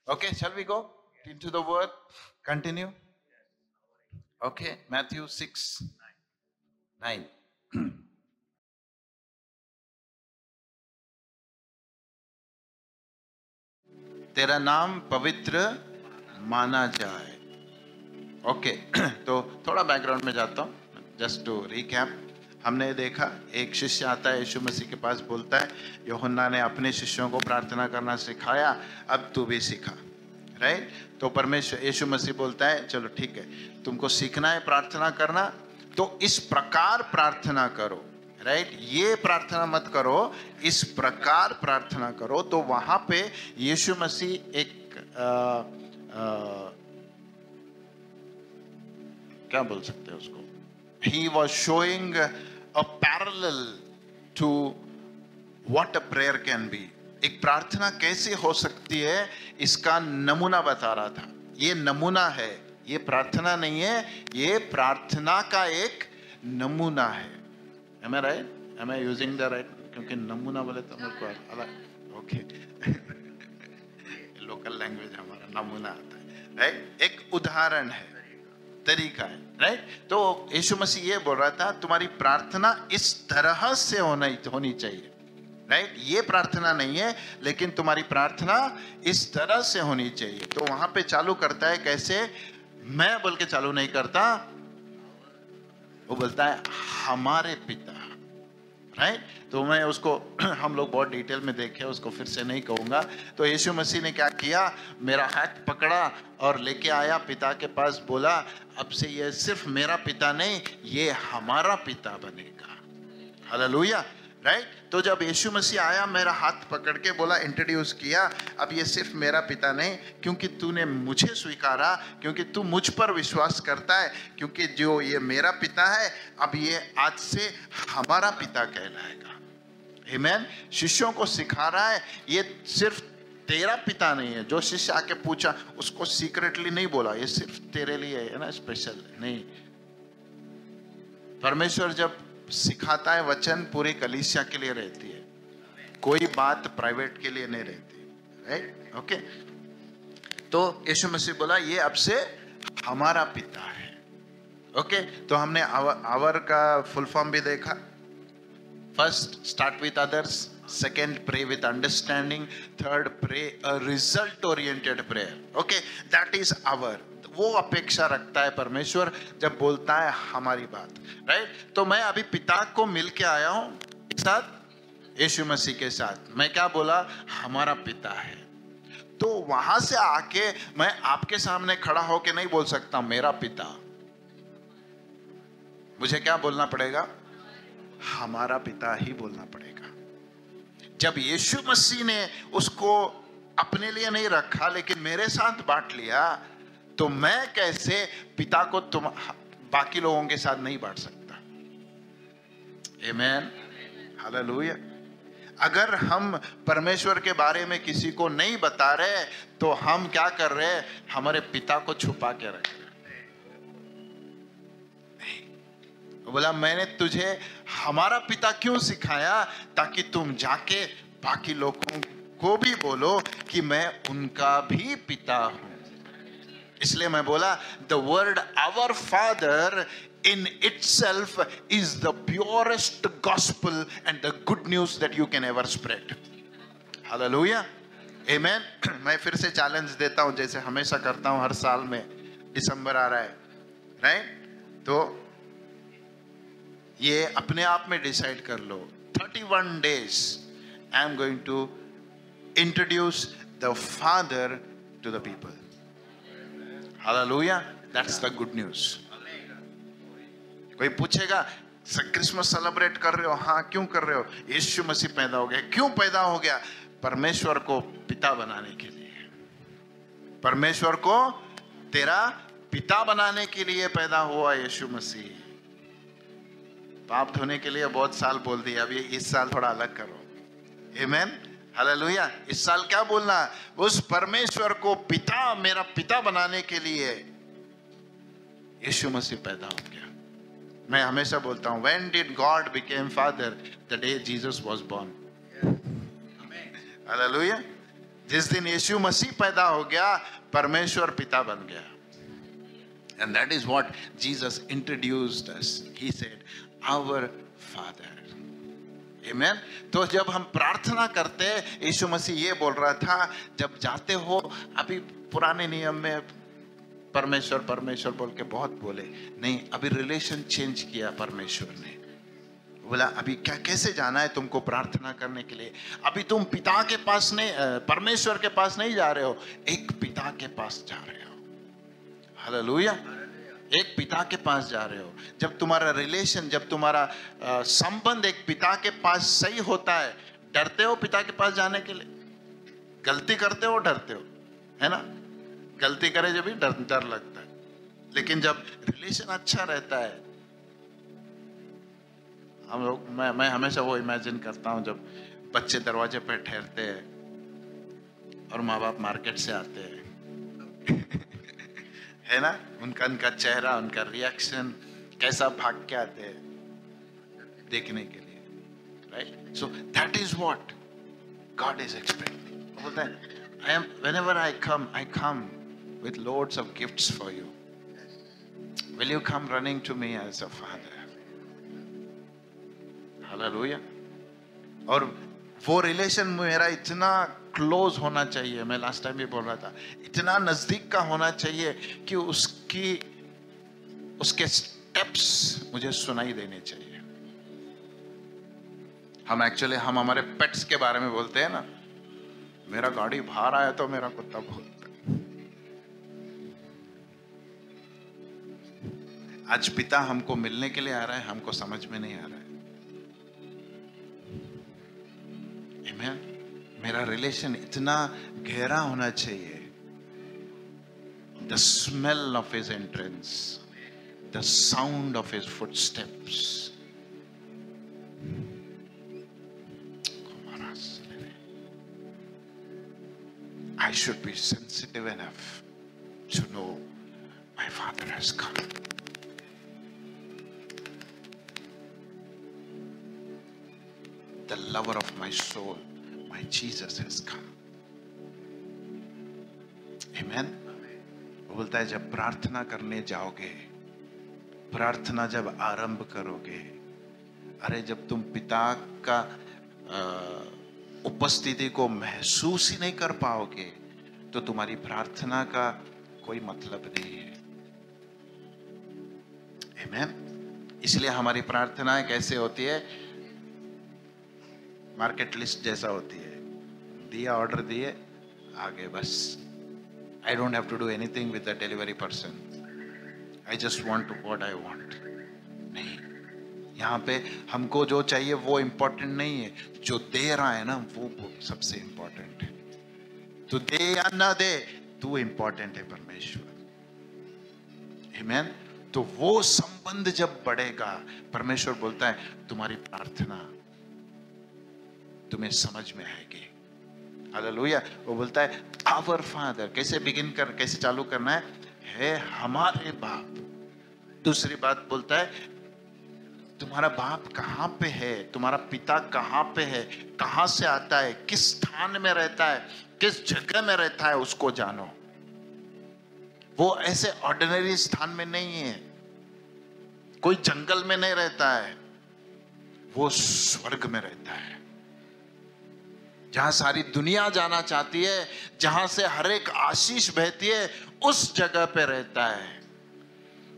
Okay, shall we go into the word? Continue. Okay, Matthew 6:9. तेरा नाम पवित्र माना जाए. ओके तो थोड़ा बैकग्राउंड में जाता हूँ, जस्ट टू रिकैप. हमने देखा एक शिष्य आता है यीशु मसीह के पास, बोलता है यूहन्ना ने अपने शिष्यों को प्रार्थना करना सिखाया, अब तू भी सिखा. राइट? तो परमेश्वर यीशु मसीह बोलता है चलो ठीक है, तुमको सीखना है प्रार्थना करना, तो इस प्रकार प्रार्थना करो. राइट? ये प्रार्थना मत करो, इस प्रकार प्रार्थना करो. तो वहां पे यीशु मसीह एक क्या बोल सकते हैं उसको, he was showing a parallel to what a prayer can be. एक प्रार्थना कैसे हो सकती है इसका नमूना बता रहा था. ये नमूना है, ये प्रार्थना नहीं है, ये प्रार्थना का एक नमूना है. Am I right? Am I using the right? क्योंकि नमूना बोले तो मेरे को अलग. ओके लोकल लैंग्वेज हमारा नमूना आता है. राइट? एक उदाहरण है, तरीका है. राइट? तो यीशु मसीह ये बोल रहा था तुम्हारी प्रार्थना इस तरह से होनी चाहिए. राइट? ये प्रार्थना नहीं है, लेकिन तुम्हारी प्रार्थना इस तरह से होनी चाहिए. तो वहां पे चालू करता है कैसे, मैं बोल के चालू नहीं करता, वो बोलता है हमारे पिता. राइट? तो मैं उसको हम लोग बहुत डिटेल में देखे, उसको फिर से नहीं कहूंगा. तो यीशु मसीह ने क्या किया, मेरा हाथ पकड़ा और लेके आया पिता के पास, बोला अब से ये सिर्फ मेरा पिता नहीं, ये हमारा पिता बनेगा. हालेलुया. राइट? तो जब यीशु मसीह आया, मेरा हाथ पकड़ के बोला, इंट्रोड्यूस किया, अब ये सिर्फ मेरा पिता नहीं, क्योंकि तूने मुझे स्वीकारा, क्योंकि तू मुझ पर विश्वास करता है, क्योंकि जो ये मेरा पिता है अब ये आज से हमारा पिता कहलाएगा. आमीन. शिष्यों को सिखा रहा है ये सिर्फ तेरा पिता नहीं है. जो शिष्य आके पूछा उसको सीक्रेटली नहीं बोला ये सिर्फ तेरे लिए है ना, स्पेशल नहीं. परमेश्वर जब सिखाता है वचन, पूरी कलीसिया के लिए रहती है, कोई बात प्राइवेट के लिए नहीं रहती. राइट? ओके. तो यीशु मसीह बोला ये अब से हमारा पिता है. ओके. तो हमने आवर का फुल फॉर्म भी देखा. First, start with others. Second, pray with understanding. Third, pray a result oriented prayer. Okay, that is our. वो अपेक्षा रखता है परमेश्वर जब बोलता है हमारी बात. राइट? तो मैं अभी पिता को मिल के आया हूं एक साथ यीशु मसीह के साथ. मैं क्या बोला, हमारा पिता है. तो वहां से आके मैं आपके सामने खड़ा होके नहीं बोल सकता मेरा पिता. मुझे क्या बोलना पड़ेगा, हमारा पिता ही बोलना पड़ेगा. जब यीशु मसीह ने उसको अपने लिए नहीं रखा लेकिन मेरे साथ बांट लिया, तो मैं कैसे पिता को तुम बाकी लोगों के साथ नहीं बांट सकता. आमीन. हालेलुया. अगर हम परमेश्वर के बारे में किसी को नहीं बता रहे तो हम क्या कर रहे हैं, हमारे पिता को छुपा के रख रहे. बोला मैंने तुझे हमारा पिता क्यों सिखाया, ताकि तुम जाके बाकी लोगों को भी बोलो कि मैं उनका भी पिता हूं. इसलिए मैं बोला the word our father in itself is the purest gospel and the good news that you can ever spread. Hallelujah. Amen. मैं फिर से चैलेंज देता हूं जैसे हमेशा करता हूं हर साल में. दिसंबर आ रहा है. राइट? तो ये अपने आप में डिसाइड कर लो, 31 days I am going to introduce the Father to the people. Hallelujah. That's the good news. कोई पूछेगा क्रिसमस सेलिब्रेट कर रहे हो, हाँ क्यों कर रहे हो, यीशु मसीह पैदा हो गया. क्यों पैदा हो गया, परमेश्वर को पिता बनाने के लिए. परमेश्वर को तेरा पिता बनाने के लिए पैदा हुआ यीशु मसीह. पाप धोने के लिए बहुत साल बोल दिया, अब ये इस साल थोड़ा अलग करो. आमीन. हालेलुया. इस साल क्या बोलना, उस परमेश्वर को पिता, मेरा पिता बनाने के लिए यीशु मसीह पैदा हो गया. मैं हमेशा बोलता हूं, when did God became father? The day Jesus was born. Hallelujah. जिस दिन यीशु मसीह पैदा हो गया, परमेश्वर पिता बन गया. And that is what Jesus introduced us. He said, our Father. Amen. तो जब हम प्रार्थना करते हैं, यीशु मसीह ये बोल रहा था, जब जाते हो, अभी पुराने नियम में परमेश्वर परमेश्वर बोल के बहुत बोले, नहीं, अभी रिलेशन चेंज किया परमेश्वर ने. बोला अभी क्या कैसे जाना है तुमको प्रार्थना करने के लिए? अभी तुम पिता के पास नहीं, परमेश्वर के पास नहीं जा रहे हो, एक पिता के पास जा रहे हो. हालेलुया. एक पिता के पास जा रहे हो. जब तुम्हारा रिलेशन, जब तुम्हारा संबंध एक पिता के पास सही होता है, डरते हो पिता के पास जाने के लिए? गलती करते हो, डरते हो, है ना? गलती करे जब भी डर लगता है. लेकिन जब रिलेशन अच्छा रहता है, हम लोग, मैं हमेशा वो इमेजिन करता हूँ जब बच्चे दरवाजे पर ठहरते हैं और माँ बाप मार्केट से आते हैं है ना? उनका चेहरा, उनका रिएक्शन, कैसा भाग के आते हैं देखने के लिए, right? So that is what God is expecting. बोलता है, whenever I come with loads of gifts for you. Will you come running to me as a father? Hallelujah. और वो रिलेशन मेरा इतना क्लोज होना चाहिए, मैं लास्ट टाइम भी बोल रहा था, इतना नजदीक का होना चाहिए कि उसके स्टेप्स मुझे सुनाई देने चाहिए. हम हमारे पेट्स के बारे में बोलते हैं ना, मेरा गाड़ी बाहर आया तो मेरा कुत्ता बोलता है. आज पिता हमको मिलने के लिए आ रहा है, हमको समझ में नहीं आ रहा है. Amen? मेरा रिलेशन इतना गहरा होना चाहिए. The smell of his entrance, the sound of his footsteps. I should be sensitive enough to know my Father has come. The lover of my soul, my Jesus has come. Amen. वो बोलता है जब प्रार्थना करने जाओगे, प्रार्थना जब आरंभ करोगे, अरे जब तुम पिता का उपस्थिति को महसूस ही नहीं कर पाओगे तो तुम्हारी प्रार्थना का कोई मतलब नहीं है. आमीन. इसलिए हमारी प्रार्थनाएं कैसे होती है? मार्केट लिस्ट जैसा होती है, दिया, ऑर्डर दिए, आगे बस. I don't have to do anything with the delivery person, I just want to what I want. नहीं, यहाँ पे हमको जो चाहिए वो इम्पोर्टेंट नहीं है, जो दे रहा है ना वो सबसे इम्पोर्टेंट है. तू दे या ना दे, तू इम्पोर्टेंट है परमेश्वर. आमीन. तो वो संबंध जब बढ़ेगा, परमेश्वर बोलता है तुम्हारी प्रार्थना तुम्हें समझ में आएगी. हालेलुया. वो बोलता है आवर फादर. कैसे चालू करना है हमारे बाप. दूसरी बात बोलता है तुम्हारा बाप कहां पे है, तुम्हारा पिता कहां पे है, कहां से आता है, किस स्थान में रहता है, किस जगह में रहता है, उसको जानो. वो ऐसे ऑर्डिनरी स्थान में नहीं है, कोई जंगल में नहीं रहता है, वो स्वर्ग में रहता है, जहां सारी दुनिया जाना चाहती है, जहां से हर एक आशीष बहती है, उस जगह पे रहता है.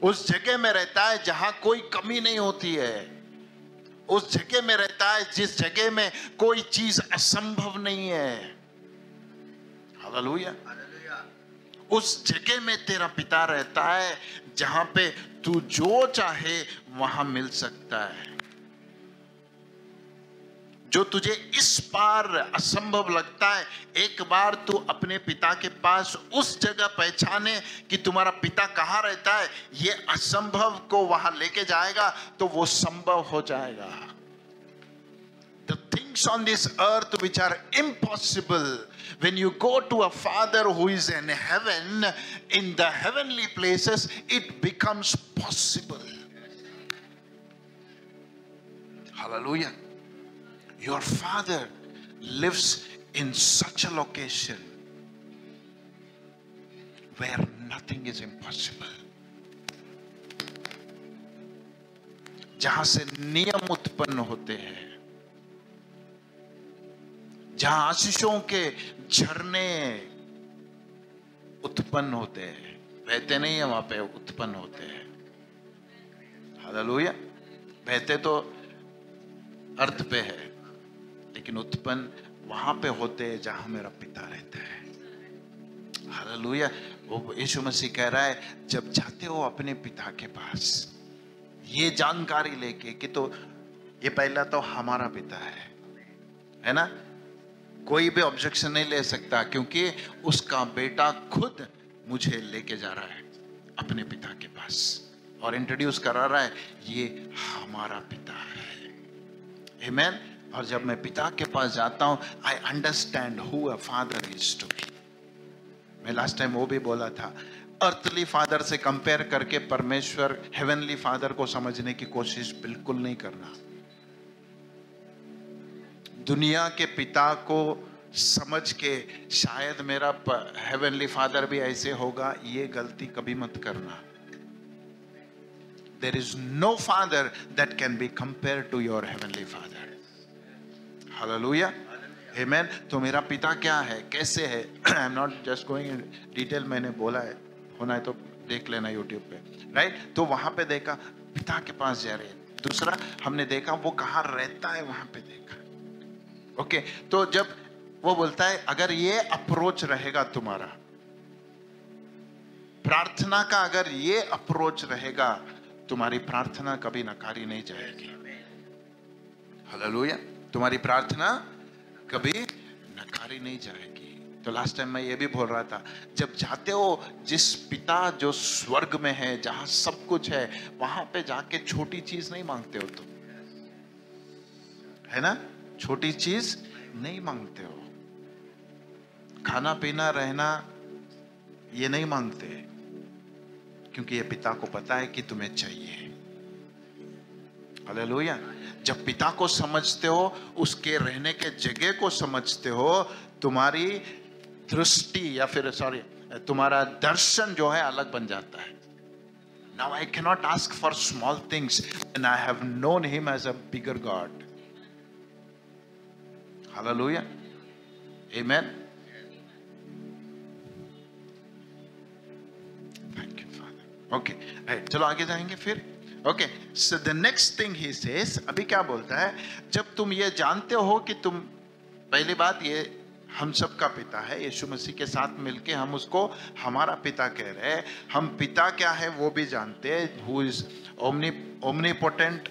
उस जगह में रहता है जहां कोई कमी नहीं होती है. उस जगह में रहता है जिस जगह में कोई चीज असंभव नहीं है. हालेलुया. उस जगह में तेरा पिता रहता है जहां पे तू जो चाहे वहां मिल सकता है. जो तुझे इस पार असंभव लगता है, एक बार तू अपने पिता के पास उस जगह पहचाने कि तुम्हारा पिता कहां रहता है, ये असंभव को वहां लेके जाएगा तो वो संभव हो जाएगा. The things on this earth which are impossible, when you go to a Father who is in heaven, in the heavenly places, it becomes possible. Hallelujah. Your Father lives in such a location where nothing is impossible, जहां से नियम उत्पन्न होते हैं, जहां आशीषों के झरने उत्पन्न होते हैं, बहते नहीं है, वहां पे उत्पन्न होते हैं। हालेलुया। बहते तो अर्थ पे है, लेकिन उत्पन्न वहां पे होते हैं जहां मेरा पिता रहता है। हालेलुया। वो यीशु मसीह कह रहा है, जब जाते हो अपने पिता के पास ये जानकारी लेके कि तो ये पहला तो हमारा पिता है ना, कोई भी ऑब्जेक्शन नहीं ले सकता, क्योंकि उसका बेटा खुद मुझे लेके जा रहा है अपने पिता के पास और इंट्रोड्यूस करा रहा है, ये हमारा पिता है। आमीन। और जब मैं पिता के पास जाता हूं, I understand who a father is to me. मैं लास्ट टाइम वो भी बोला था, अर्थली फादर से कंपेयर करके परमेश्वर हेवनली फादर को समझने की कोशिश बिल्कुल नहीं करना। दुनिया के पिता को समझ के शायद मेरा हेवनली फादर भी ऐसे होगा, ये गलती कभी मत करना। There is no father that can be compared to your heavenly father. Hallelujah. Amen. तो मेरा पिता क्या है, कैसे है? I am not just going in detail, मैंने बोला है, होना है तो देख लेना YouTube पे, राइट? तो वहां पे देखा पिता के पास जा रहे हैं। दूसरा हमने देखा वो कहाँ रहता है, वहां पे देखा। ओके, तो जब वो बोलता है अगर ये अप्रोच रहेगा तुम्हारा, प्रार्थना का अगर ये अप्रोच रहेगा, तुम्हारी प्रार्थना कभी नकारी नहीं जाएगी। हालेलुया। तुम्हारी प्रार्थना कभी नकारी नहीं जाएगी। तो लास्ट टाइम मैं ये भी बोल रहा था, जब जाते हो जिस पिता जो स्वर्ग में है, जहां सब कुछ है, वहां पे जाके छोटी चीज नहीं मांगते हो तुम, है ना? छोटी चीज नहीं मांगते हो, खाना पीना रहना ये नहीं मांगते, क्योंकि ये पिता को पता है कि तुम्हें चाहिए। हालेलुया। जब पिता को समझते हो, उसके रहने के जगह को समझते हो, तुम्हारी दृष्टि या फिर तुम्हारा दर्शन जो है अलग बन जाता है। Now I cannot ask for small things and I have known him as a bigger God. Hallelujah. Amen. Thank you, Father. Okay. Right. चलो आगे जाएंगे फिर। Okay. So the next thing he says, अभी क्या बोलता है? जब तुम ये जानते हो कि तुम, पहली बात ये हम सबका पिता है, यीशु मसीह के साथ मिलके हम उसको हमारा पिता कह रहे हैं। हम पिता क्या है वो भी जानते हैं, who is omnipotent,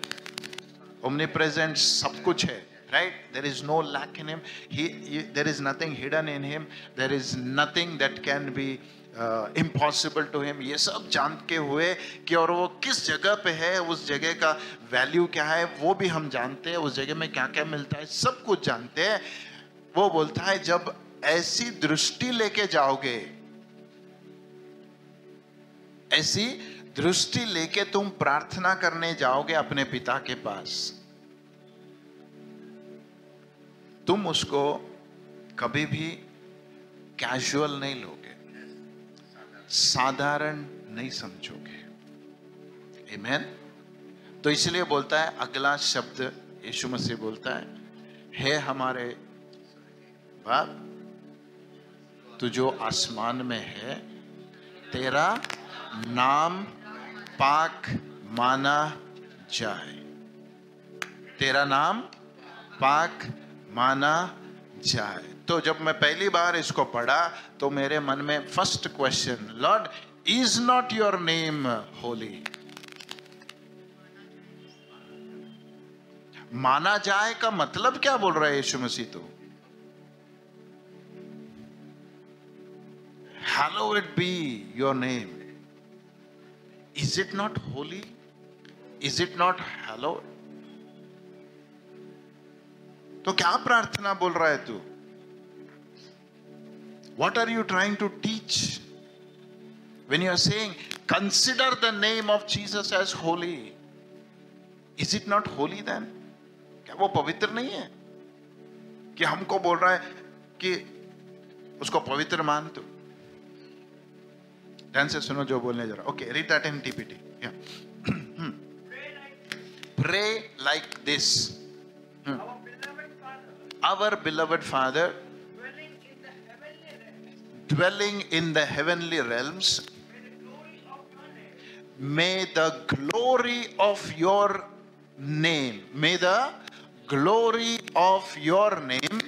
omnipresent, सब कुछ है, right? There is no lack in him. There is nothing hidden in him. There is nothing that can be impossible to him. ये सब जान के हुए कि और वो किस जगह पे है, उस जगह का वैल्यू क्या है वो भी हम जानते हैं, उस जगह में क्या क्या मिलता है सब कुछ जानते हैं। वो बोलता है जब ऐसी दृष्टि लेके जाओगे, ऐसी दृष्टि लेके तुम प्रार्थना करने जाओगे अपने पिता के पास, तुम उसको कभी भी कैजुअल नहीं लोगे, साधारण नहीं समझोगे। आमीन। तो इसलिए बोलता है, अगला शब्द यीशु मसीह बोलता है हमारे बाप, तू जो आसमान में है, तेरा नाम पाक माना जाए, तेरा नाम पाक माना जाए। तो जब मैं पहली बार इसको पढ़ा तो मेरे मन में first question, Lord is not your name Holi? माना जाए का मतलब क्या बोल रहा है यीशु मसीह? तो hallowed be your name. Is it not holy? Is it not hallowed? तो क्या प्रार्थना बोल रहा है तू? What are you trying to teach when you are saying consider the name of Jesus as holy? Is it not holy then? क्या वो पवित्र नहीं है? कि हमको बोल रहा है कि उसको पवित्र मान दो। ध्यान से सुनो जो बोलने जा रहा। Okay, read that in TPT. Pray like this. Our beloved Father, dwelling in the heavenly realms, may the glory of your name, may the glory of your name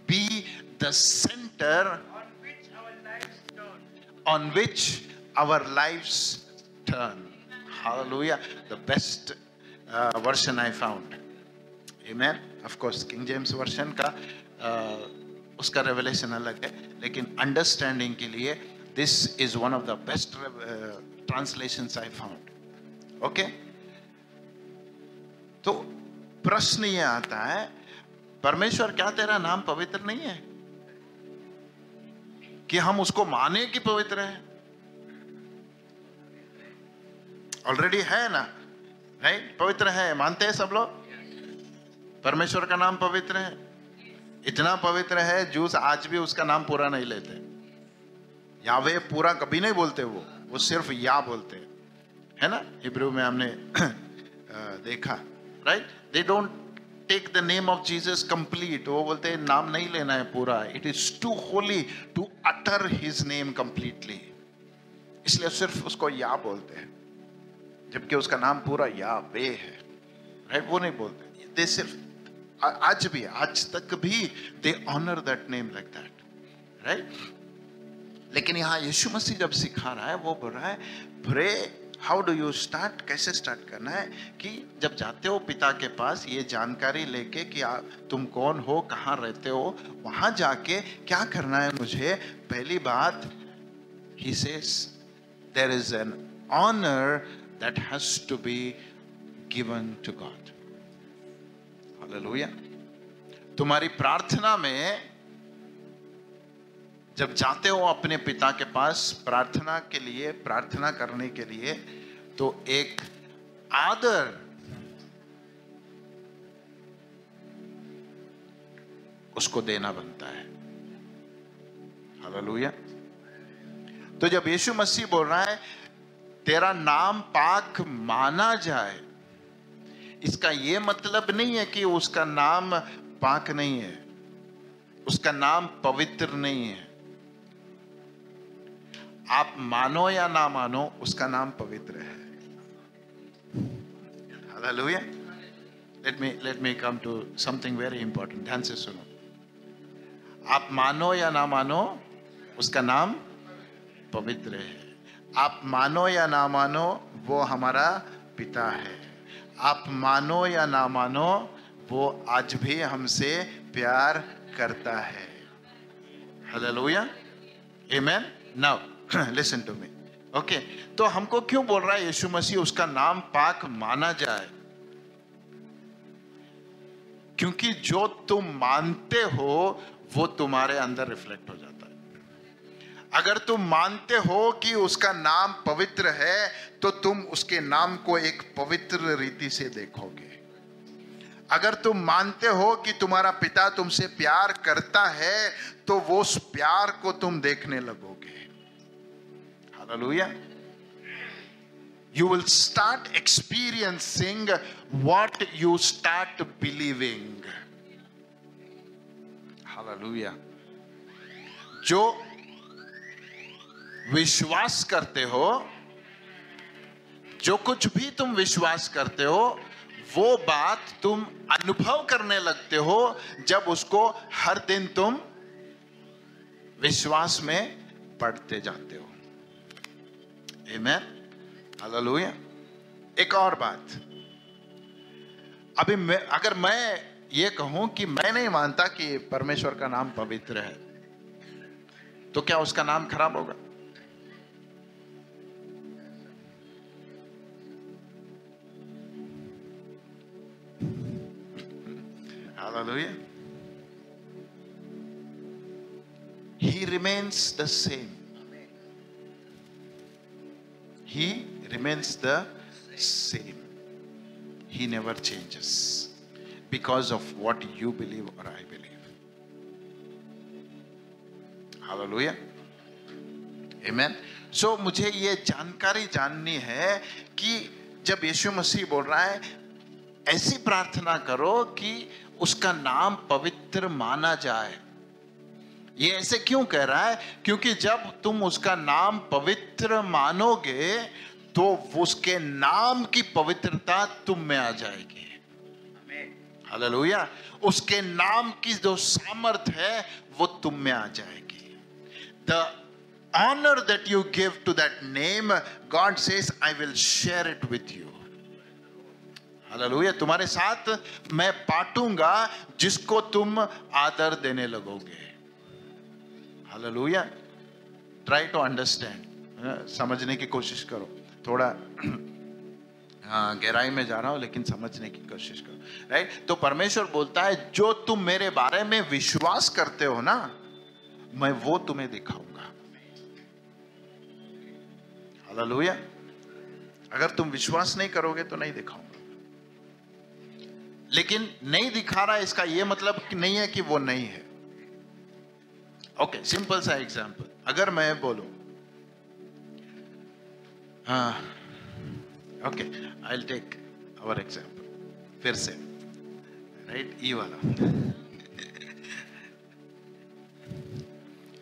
be the center on which our lives turn. Hallelujah. The best version I found. Amen. Of course, King James version का उसका revelation अलग है, लेकिन understanding के लिए this is one of the best translations I found. Okay? तो प्रश्न ये आता है, परमेश्वर क्या तेरा नाम पवित्र नहीं है कि हम उसको माने कि पवित्र है? ऑलरेडी है ना, राइट? पवित्र है, मानते हैं सब लोग। परमेश्वर का नाम पवित्र है, इतना पवित्र है जूस आज भी उसका नाम पूरा नहीं लेते। यावे पूरा कभी नहीं बोलते, वो सिर्फ या बोलते हैं, है ना? हिब्रू में हमने देखा, right? They don't take the name of Jesus complete. वो बोलते हैं नाम नहीं लेना है पूरा, it is too holy to utter his name completely, इसलिए सिर्फ उसको या बोलते हैं, जबकि उसका नाम पूरा यावे है, राइट? वो नहीं बोलते, दे सिर्फ आज भी, आज तक भी they honour that name like that, right? लेकिन यहाँ यीशु मसीह जब सिखा रहा है, वो बोल रहा है pray, how do you start, कैसे स्टार्ट करना है? कि जब जाते हो पिता के पास ये जानकारी लेके कि तुम कौन हो, कहाँ रहते हो, वहां जाके क्या करना है मुझे? पहली बात, he says there is an honor that has to be given to God. Hallelujah. तुम्हारी प्रार्थना में जब जाते हो अपने पिता के पास प्रार्थना के लिए, प्रार्थना करने के लिए, तो एक आदर उसको देना बनता है। हालेलुया। तो जब यीशु मसीह बोल रहा है तेरा नाम पाक माना जाए, इसका यह मतलब नहीं है कि उसका नाम पाक नहीं है, उसका नाम पवित्र नहीं है। आप मानो या ना मानो, उसका नाम पवित्र है। Hallelujah. Let me come to something very important. ध्यान से सुनो। आप मानो या ना मानो, उसका नाम पवित्र है। आप मानो या ना मानो, वो हमारा पिता है। आप मानो या ना मानो, वो आज भी हमसे प्यार करता है। Hallelujah. Amen. Now listen to me. Okay, तो हमको क्यों बोल रहा है यीशु मसीह उसका नाम पाक माना जाए? क्योंकि जो तुम मानते हो वो तुम्हारे अंदर रिफ्लेक्ट हो जाता है। अगर तुम मानते हो कि उसका नाम पवित्र है, तो तुम उसके नाम को एक पवित्र रीति से देखोगे। अगर तुम मानते हो कि तुम्हारा पिता तुमसे प्यार करता है, तो वो उस प्यार को तुम देखने लगोगे। Hallelujah. You will start experiencing what you start believing. Hallelujah. जो विश्वास करते हो, जो कुछ भी तुम विश्वास करते हो, वो बात तुम अनुभव करने लगते हो जब उसको हर दिन तुम विश्वास में पढ़ते जाते हो। आमेन। हालेलुया। एक और बात, अभी अगर मैं ये कहूं कि मैं नहीं मानता कि परमेश्वर का नाम पवित्र है, तो क्या उसका नाम खराब होगा? Hallelujah. He remains the same. He remains the same. He never changes because of what you believe or I believe. Hallelujah, amen. So मुझे ये जानकारी जाननी है कि जब यीशु मसीह बोल रहा है ऐसी प्रार्थना करो कि उसका नाम पवित्र माना जाए, ये ऐसे क्यों कह रहा है? क्योंकि जब तुम उसका नाम पवित्र मानोगे तो उसके नाम की पवित्रता तुम में आ जाएगी। हालेलुया, उसके नाम की जो सामर्थ है वो तुम में आ जाएगी। The honor that you give to that name, God says, I will share it with you. Hallelujah, तुम्हारे साथ मैं बांटूंगा जिसको तुम आदर देने लगोगे। हालेलुया, ट्राई टू अंडरस्टैंड, समझने की कोशिश करो। थोड़ा गहराई में जा रहा हूं लेकिन समझने की कोशिश करो, राइट? तो परमेश्वर बोलता है जो तुम मेरे बारे में विश्वास करते हो ना, मैं वो तुम्हें दिखाऊंगा। हालेलुया, अगर तुम विश्वास नहीं करोगे तो नहीं दिखाऊंगा। लेकिन नहीं दिखा रहा इसका ये मतलब कि नहीं है कि वो नहीं है। ओके, सिंपल सा एग्जांपल, अगर मैं बोलूं okay, I will take our example फिर से, राइट? ई वाला,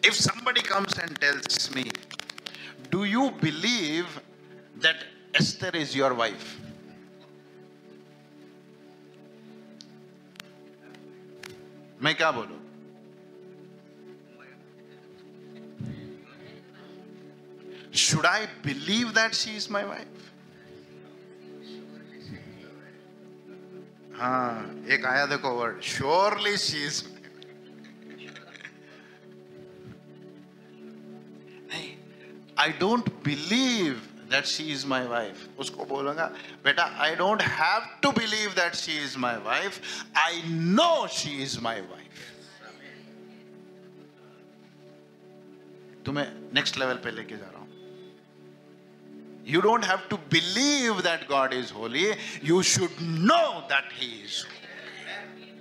if somebody comes and tells me, do you believe that Esther is your wife? मैं क्या बोलूं? Should I believe that she is my wife? हाँ, एक आया देखो word, surely she is my wife. नहीं, I don't believe that she is my wife. उसको बोलूंगा, बेटा, I don't have to believe that she is my wife. I know she is my wife. तुम्हें next level पे लेके जा रहा हूं। You don't have to believe that God is holy. You should know that He is holy.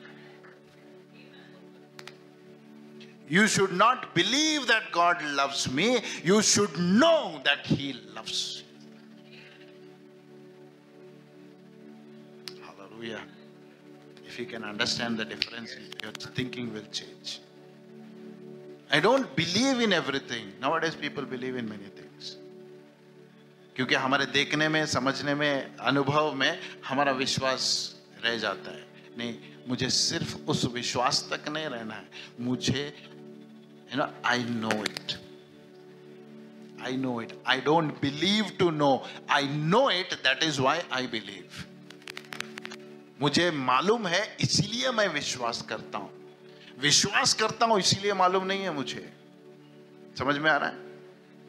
You should not believe that God loves me. You should know that He loves me. Hallelujah. If you can understand the difference, your thinking will change. I don't believe in everything. Nowadays people believe in many things. क्योंकि हमारे देखने में, समझने में, अनुभव में हमारा विश्वास रह जाता है। नहीं, मुझे सिर्फ उस विश्वास तक नहीं रहना है, मुझे I know it. I know it. I don't believe to know. I know it. That is why I believe. मुझे मालूम है इसीलिए मैं विश्वास करता हूं। विश्वास करता हूं इसीलिए मालूम नहीं है मुझे। समझ में आ रहा है?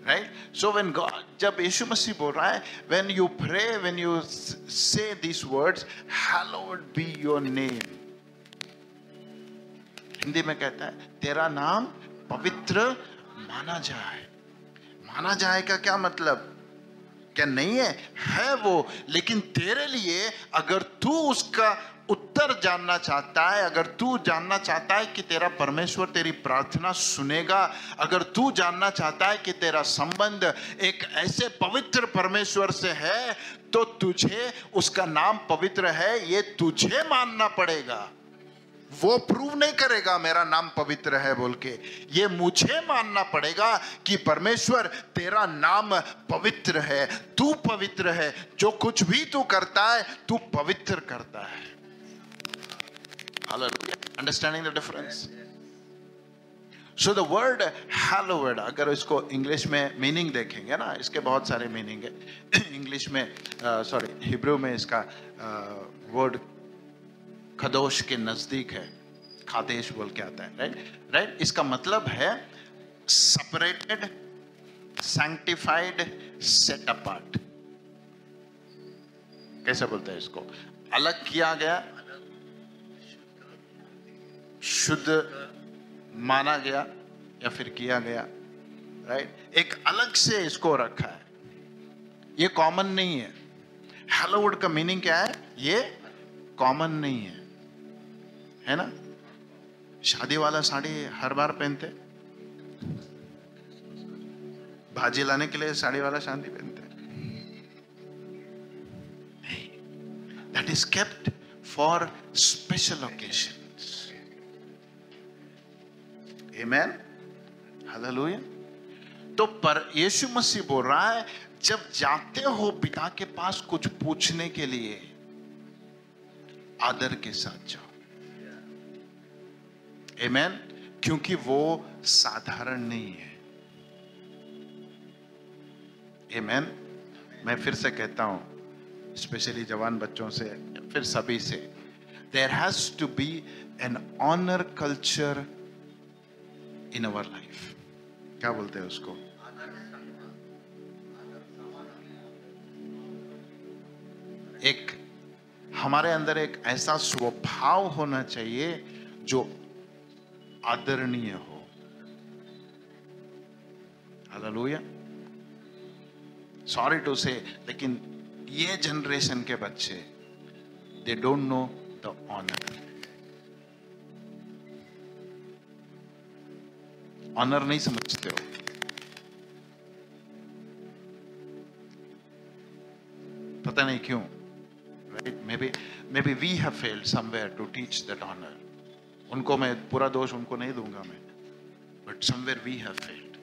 Right? So when God, जब यीशु मसीह बोल रहा है, when you pray, when you say these words, hallowed be your name. Hindi में कहता है तेरा नाम पवित्र माना जाए। माना जाए का क्या मतलब? क्या नहीं है? है वो, लेकिन तेरे लिए अगर तू उसका उत्तर जानना चाहता है, अगर तू जानना चाहता है कि तेरा परमेश्वर तेरी प्रार्थना सुनेगा, अगर तू जानना चाहता है कि तेरा संबंध एक ऐसे पवित्र परमेश्वर से है, तो तुझे उसका नाम पवित्र है ये तुझे मानना पड़ेगा। वो प्रूव नहीं करेगा मेरा नाम पवित्र है बोल के, ये मुझे मानना पड़ेगा कि परमेश्वर तेरा नाम पवित्र है, तू पवित्र है, जो कुछ भी तू करता है तू पवित्र करता है। Hallelujah. Understanding the difference? So the word hallowed, अगर इसको इंग्लिश में मीनिंग देखेंगे ना, इसके बहुत सारे मीनिंग है। इंग्लिश में हिब्रू में इसका वर्ड खदोश के नजदीक है, खादेश बोल के आता है, राइट? इसका मतलब है सेपरेटेड, सैंक्टिफाइड, सेट अपार्ट। कैसे बोलते हैं इसको? अलग किया गया, शुद्ध माना गया या फिर किया गया, राइट? एक अलग से इसको रखा है, ये कॉमन नहीं है। हैलोवर्ड का मीनिंग क्या है? ये कॉमन नहीं है ना? शादी वाला साड़ी हर बार पहनते भाजी लाने के लिए साड़ी वाला शांति पहनते हैं? That is kept for special occasions. Amen. Hallelujah. तो पर यीशु मसीह बोल रहा है, जब जाते हो पिता के पास कुछ पूछने के लिए, आदर के साथ जाओ. Amen. क्योंकि वो साधारण नहीं है. Amen. मैं फिर से कहता हूं, स्पेशली जवान बच्चों से, फिर सभी से, there has to be an honor culture in our life. क्या बोलते हैं उसको? एक हमारे अंदर एक ऐसा स्वभाव होना चाहिए जो आदरणीय हो. हालेलुया. सॉरी टू से, लेकिन ये जनरेशन के बच्चे, they don't know the honour. Honour नहीं समझते हो. पता नहीं क्यों, right? Maybe we have failed somewhere to teach that honour. उनको मैं पूरा दोष उनको नहीं दूंगा मैं, but somewhere we have failed.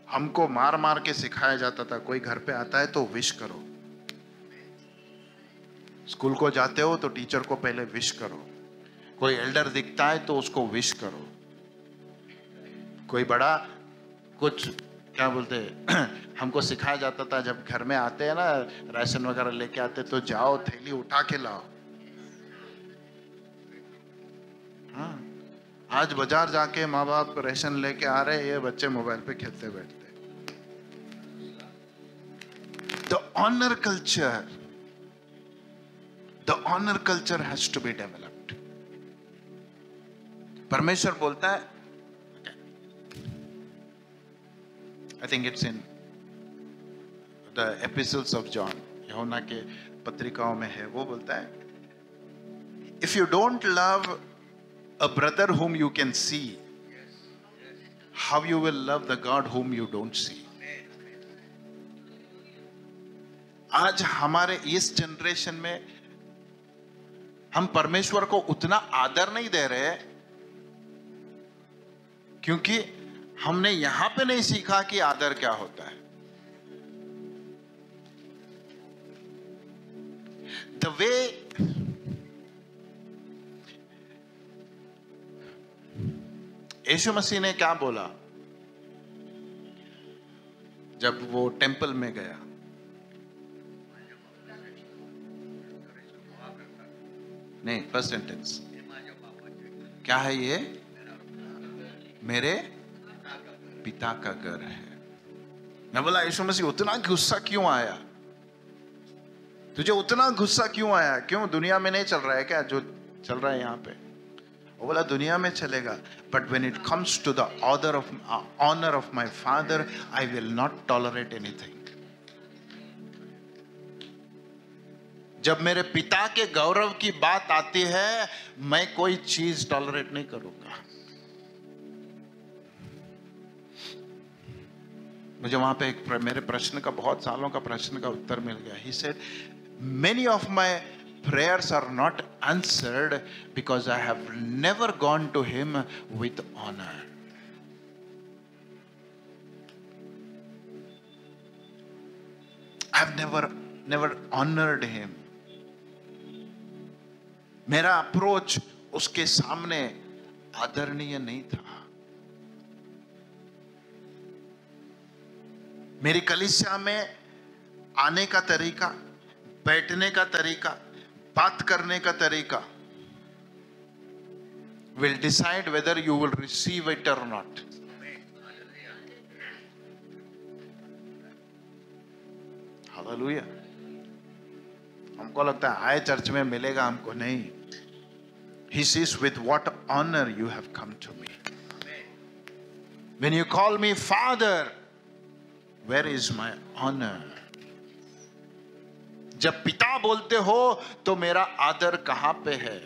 हमको मार मार के सिखाया जाता था, कोई घर पे आता है तो विश करो. स्कूल को जाते हो तो टीचर को पहले विश करो. कोई एल्डर दिखता है तो उसको विश करो. कोई बड़ा कुछ क्या बोलते हैं हमको सिखाया जाता था, जब घर में आते हैं ना, राशन वगैरह लेके आते, तो जाओ थैली उठा के लाओ. हाँ, आज बाजार जाके माँ बाप राशन लेके आ रहे, ये बच्चे मोबाइल पे खेलते बैठते. The honor culture has to be developed. परमेश्वर बोलता है, I think it's in the epistles of John, यूहन्ना के पत्रिकाओं में है. वो बोलता है, if you don't love a brother whom you can see, how you will love the God whom you don't see? आज हमारे इस जनरेशन में हम परमेश्वर को उतना आदर नहीं दे रहे, क्योंकि हमने यहां पे नहीं सीखा कि आदर क्या होता है. द वे यीशु मसीह ने क्या बोला जब वो टेंपल में गया? नहीं, फर्स्ट सेंटेंस क्या है? ये मेरे पिता का घर है. मैं बोला, यीशु मसीह उतना गुस्सा क्यों आया? तुझे उतना गुस्सा क्यों आया? क्यों, दुनिया में नहीं चल रहा है क्या जो चल रहा है यहाँ पे? वो बोला, दुनिया में चलेगा, but when it comes to the honour of my father, I will not tolerate anything. जब मेरे पिता के गौरव की बात आती है, मैं कोई चीज टॉलरेट नहीं करूंगा. मुझे वहां पे एक मेरे प्रश्न का, बहुत सालों का प्रश्न का उत्तर मिल गया. He said, many of my prayers are not answered because I have never gone to him with honor. I have never honored him. मेरा अप्रोच उसके सामने आदरणीय नहीं था. मेरी कलीसिया में आने का तरीका, बैठने का तरीका, बात करने का तरीका will decide whether you will receive it or not. Hallelujah. हमको लगता है आए चर्च में मिलेगा, हमको नहीं. He says, with what honor you have come to me. When you call me Father, where is my honor? जब पिता बोलते हो तो मेरा आदर कहां पे है?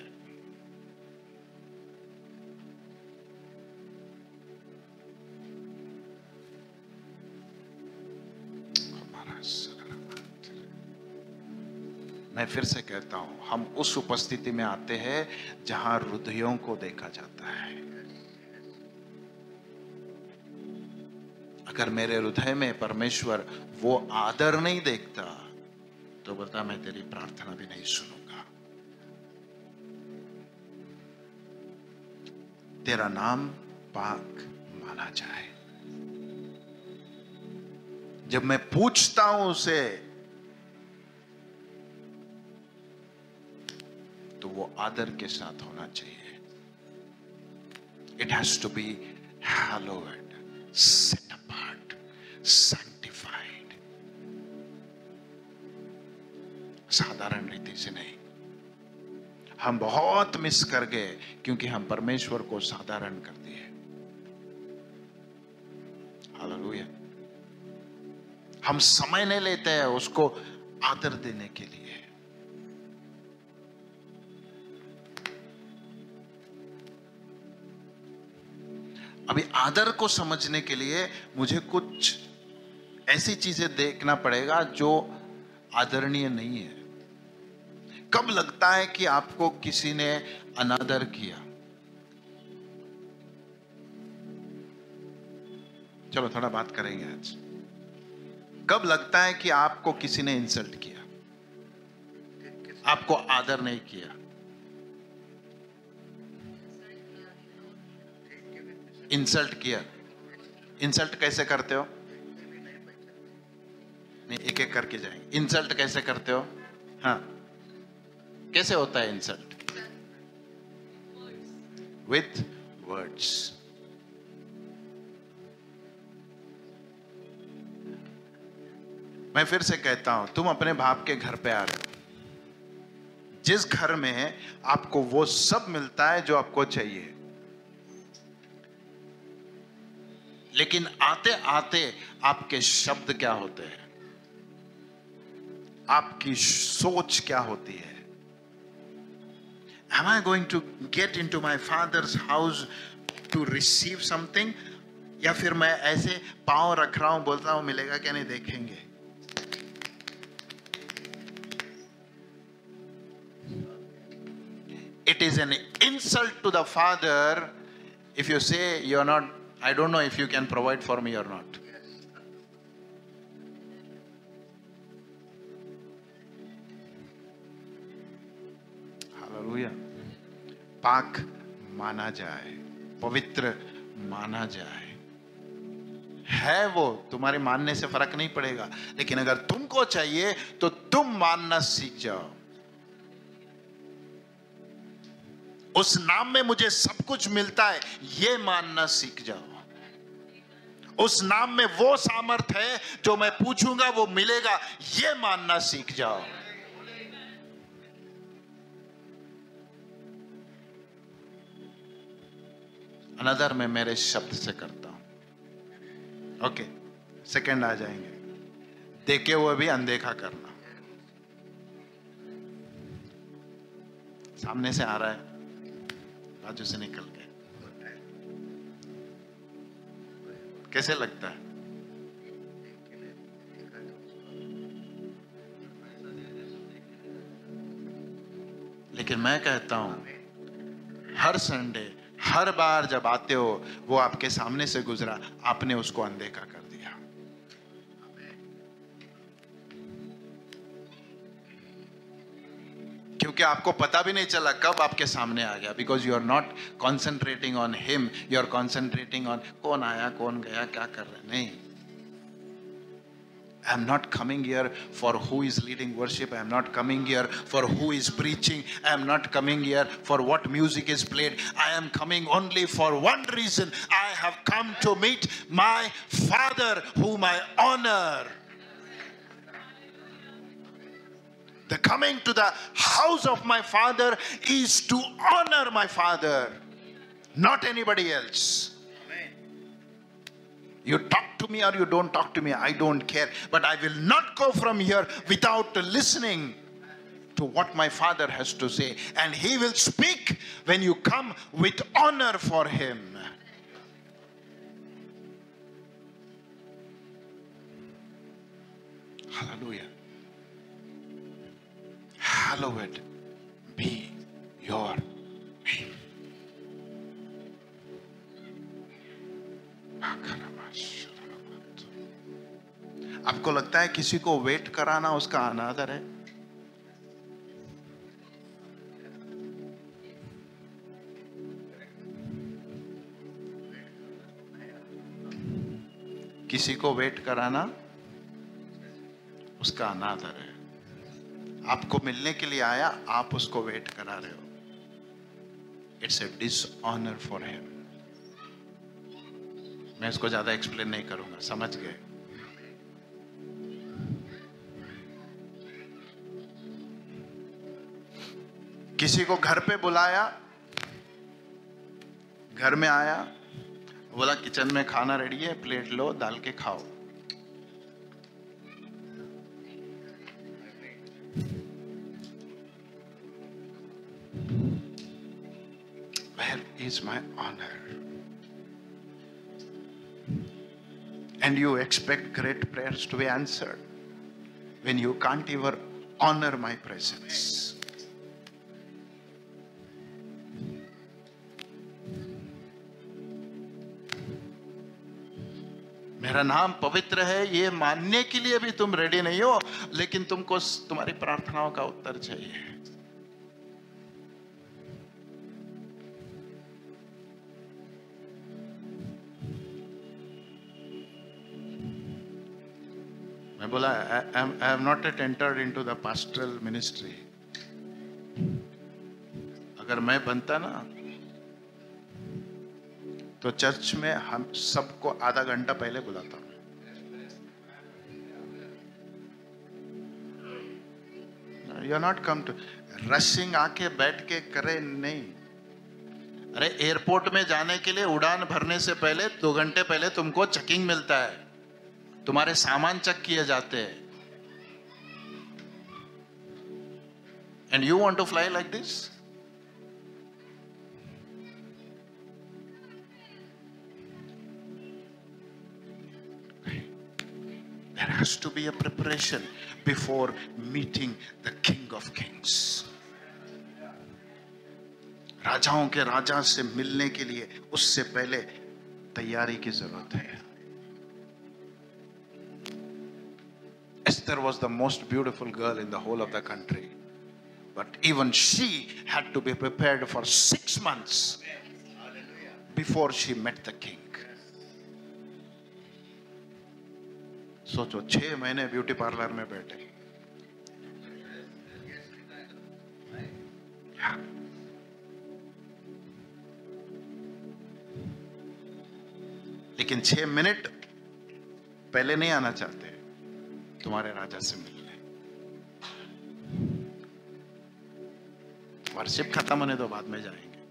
मैं फिर से कहता हूं, हम उस उपस्थिति में आते हैं जहां हृदयों को देखा जाता है। अगर मेरे हृदय में परमेश्वर वो आदर नहीं देखता तो बता, मैं तेरी प्रार्थना भी नहीं सुनूंगा। तेरा नाम पाक माना जाए। जब मैं पूछता हूं उसे तो वो आदर के साथ होना चाहिए। It has to be hallowed, set apart, sanctified. साधारण रीति से नहीं। हम बहुत मिस कर गए क्योंकि हम परमेश्वर को साधारण कर दिए। हालेलुया। हम समय नहीं लेते हैं उसको आदर देने के लिए। अभी आदर को समझने के लिए मुझे कुछ ऐसी चीजें देखना पड़ेगा जो आदरणीय नहीं है। कब लगता है कि आपको किसी ने अनादर किया? चलो थोड़ा बात करेंगे आज। कब लगता है कि आपको किसी ने इंसल्ट किया, आपको आदर नहीं किया? इंसल्ट किया। इंसल्ट कैसे करते हो? नहीं, एक एक करके जाएंगे। इंसल्ट कैसे करते हो? हाँ, कैसे होता है इंसल्ट? With words. मैं फिर से कहता हूं, तुम अपने बाप के घर पे आ रहे हो, जिस घर में आपको वो सब मिलता है जो आपको चाहिए, लेकिन आते आते आपके शब्द क्या होते हैं, आपकी सोच क्या होती है? Am I going to get into my father's house to receive something? या फिर मैं ऐसे पांव रख रहा हूं, बोलता हूं मिलेगा क्या नहीं देखेंगे। It is an insult to the father if you say you're not, I don't know if you can provide for me or not. Hallelujah. पाक माना जाए, पवित्र माना जाए। है वो, तुम्हारे मानने से फर्क नहीं पड़ेगा, लेकिन अगर तुमको चाहिए तो तुम मानना सीख जाओ। उस नाम में मुझे सब कुछ मिलता है, ये मानना सीख जाओ। उस नाम में वो सामर्थ है, जो मैं पूछूंगा वो मिलेगा, ये मानना सीख जाओ। अनदर मैं मेरे शब्द से करता हूं। ओके, सेकंड आ जाएंगे। देखे हुए भी अनदेखा करना। सामने से आ रहा है, बाजू से निकल गए, कैसे लगता है? लेकिन मैं कहता हूं, हर संडे, हर बार जब आते हो, वो आपके सामने से गुजरा, आपने उसको अनदेखा कर दिया। क्योंकि आपको पता भी नहीं चला कब आपके सामने आ गया। Because you are not concentrating on him, you are concentrating on कौन आया, कौन गया, क्या कर रहे। नहीं, I am not coming here for who is leading worship. I am not coming here for who is preaching. I am not coming here for what music is played. I am coming only for one reason. I have come to meet my Father whom I honor. The coming to the house of my Father is to honor my Father, not anybody else. You talk to me or you don't talk to me, I don't care. But I will not go from here without listening to what my Father has to say. And He will speak when you come with honor for Him. Hallelujah. Hallowed be your name. आपको लगता है किसी को wait कराना उसका अनादर है? किसी को वेट कराना उसका अनादर है। आपको मिलने के लिए आया, आप उसको वेट करा रहे हो। It's a dishonour for him. मैं इसको ज्यादा एक्सप्लेन नहीं करूंगा, समझ गए? किसी को घर पे बुलाया, घर में आया, बोला किचन में खाना रेडी है, प्लेट लो, डाल के खाओ। Where is my honor? And you expect great prayers to be answered when you can't even honor my presence. मेरा नाम पवित्र है ये मानने के लिए भी तुम रेडी नहीं हो, लेकिन तुमको तुम्हारी प्रार्थनाओं का उत्तर चाहिए। मैं बोला I have not yet entered into the pastoral ministry. अगर मैं बनता ना तो चर्च में हम सबको आधा घंटा पहले बुलाता हूं। You are not come to rushing आके बैठ के करे नहीं। अरे एयरपोर्ट में जाने के लिए उड़ान भरने से पहले 2 घंटे पहले तुमको चेकिंग मिलता है, तुम्हारे सामान चेक किए जाते हैं। And you want to fly like this? There has to be a preparation before meeting the King of Kings. राजाओं के राजा से मिलने के लिए उससे पहले तैयारी की जरूरत है। Esther was the most beautiful girl in the whole of the country, but even she had to be prepared for 6 months before she met the king. सोचो 6 महीने ब्यूटी पार्लर में बैठे। लेकिन 6 मिनट पहले नहीं आना चाहते तुम्हारे राजा से मिलने। वर्शिप खत्म होने दो, बाद में जाएंगे।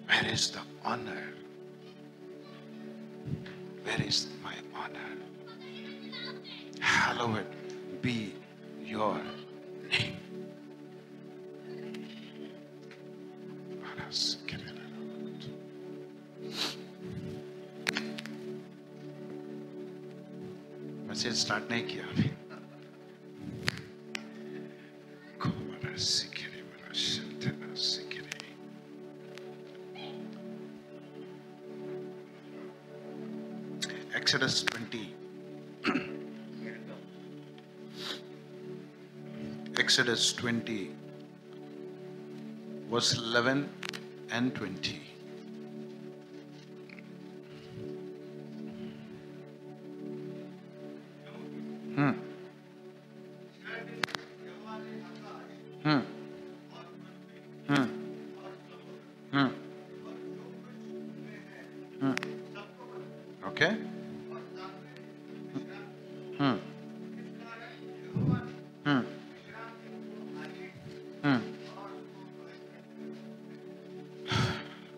Where is the honor? Where is my honor? Hallowed be your name. Message start नहीं किया अभी। Exodus 20. Exodus 20 verse 11 and 20. Okay?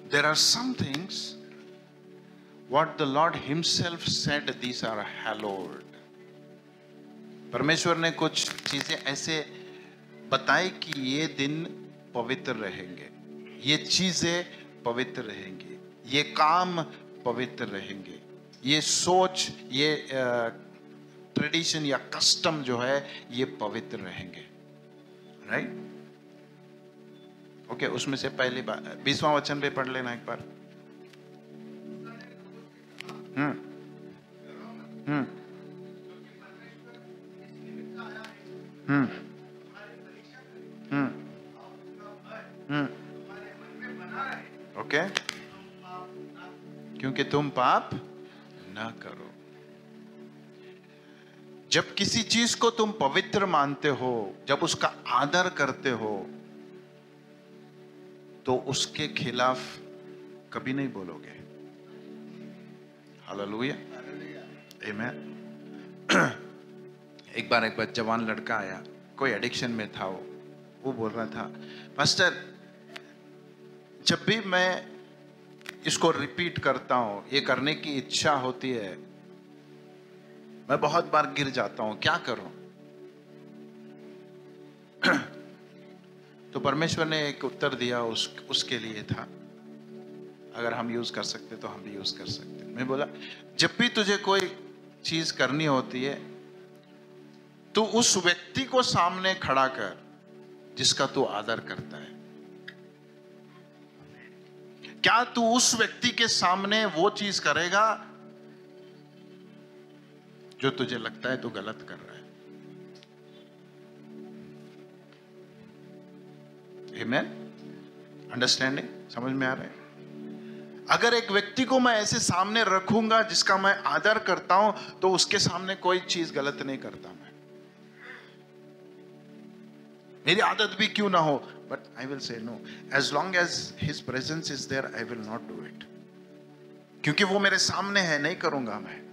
There are some things what the Lord himself said, these are hallowed. परमेश्वर ने कुछ चीजें ऐसे बताई कि ये दिन पवित्र रहेंगे, ये चीजें पवित्र रहेंगी, ये काम पवित्र रहेंगे, ये सोच, ये ट्रेडिशन या कस्टम जो है ये पवित्र रहेंगे, राइट? ओके, उसमें से पहली बात 20वां वचन पे पढ़ लेना एक बार। हम्म हम्म हम्म हम्म हम्म ओके, क्योंकि तुम पाप ना करो। जब किसी चीज को तुम पवित्र मानते हो, जब उसका आदर करते हो, तो उसके खिलाफ कभी नहीं बोलोगे। हालेलुया, आमीन। एक बार जवान लड़का आया, कोई एडिक्शन में था, वो बोल रहा था, मास्टर जब भी मैं इसको रिपीट करता हूं, ये करने की इच्छा होती है, मैं बहुत बार गिर जाता हूं, क्या करूं? तो परमेश्वर ने एक उत्तर दिया, उसके लिए था, अगर हम यूज कर सकते तो हम भी यूज कर सकते। मैं बोला, जब भी तुझे कोई चीज करनी होती है तो उस व्यक्ति को सामने खड़ा कर जिसका तू आदर करता है। क्या तू उस व्यक्ति के सामने वो चीज करेगा जो तुझे लगता है तू गलत कर रहा है? आमीन, अंडरस्टैंडिंग, समझ में आ रहा है? अगर एक व्यक्ति को मैं ऐसे सामने रखूंगा जिसका मैं आदर करता हूं, तो उसके सामने कोई चीज गलत नहीं करता मैं, मेरी आदत भी क्यों ना हो, but I will say no, as long as his presence is there I will not do it, क्योंकि वो मेरे सामने है, नहीं करूंगा मैं।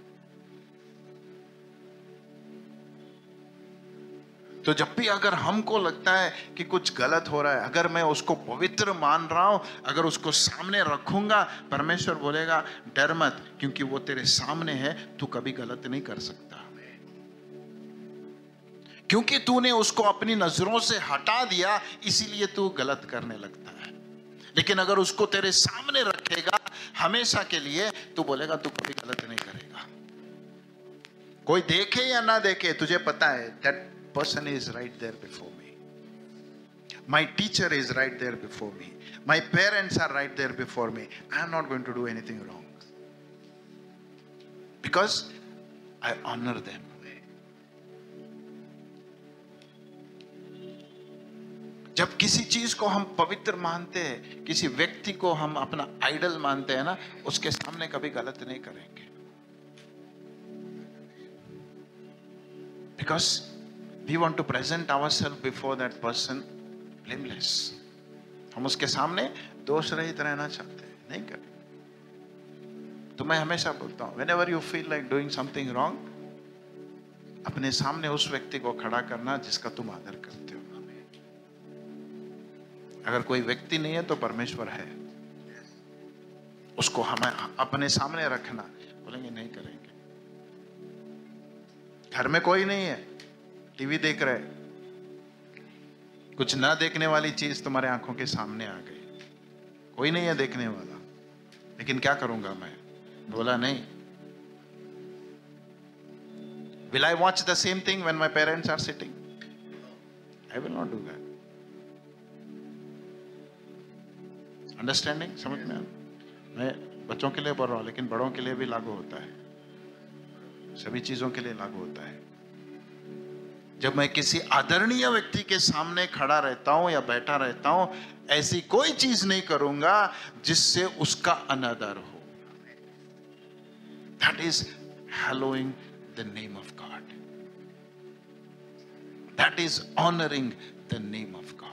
तो जब भी अगर हमको लगता है कि कुछ गलत हो रहा है, अगर मैं उसको पवित्र मान रहा हूं, अगर उसको सामने रखूंगा, परमेश्वर बोलेगा डर मत, क्योंकि वो तेरे सामने है, तू कभी गलत नहीं कर सकता, क्योंकि तूने उसको अपनी नजरों से हटा दिया, इसीलिए तू गलत करने लगता है। लेकिन अगर उसको तेरे सामने रखेगा हमेशा के लिए, तू बोलेगा तू कभी गलत नहीं करेगा। कोई देखे या ना देखे, तुझे पता है that person is right there before me, my teacher is right there before me, my parents are right there before me, I am not going to do anything wrong because I honor them. जब किसी चीज को हम पवित्र मानते हैं, किसी व्यक्ति को हम अपना आइडल मानते हैं ना, उसके सामने कभी गलत नहीं करेंगे, because we want to present ourselves before that person blameless. हम उसके सामने दोष रहित रहना चाहते हैं, नहीं करें। तो मैं हमेशा बोलता हूं, whenever you feel like doing something wrong, अपने सामने उस व्यक्ति को खड़ा करना जिसका तुम आदर करते हो। अगर कोई व्यक्ति नहीं है तो परमेश्वर है, उसको हमें अपने सामने रखना। बोलेंगे नहीं करेंगे, घर में कोई नहीं है, टीवी देख रहे, कुछ ना देखने वाली चीज तुम्हारे आंखों के सामने आ गई, कोई नहीं है देखने वाला, लेकिन क्या करूंगा मैं? बोला नहीं, will I watch the same thing when my parents are sitting? I will not do that. Understanding, समझ में? मैं बच्चों के लिए बोल रहा हूं, लेकिन बड़ों के लिए भी लागू होता है, सभी चीजों के लिए लागू होता है। जब मैं किसी आदरणीय व्यक्ति के सामने खड़ा रहता हूं या बैठा रहता हूं, ऐसी कोई चीज नहीं करूंगा जिससे उसका अनादर हो। That is hallowing the name of God. That is honoring the name of God.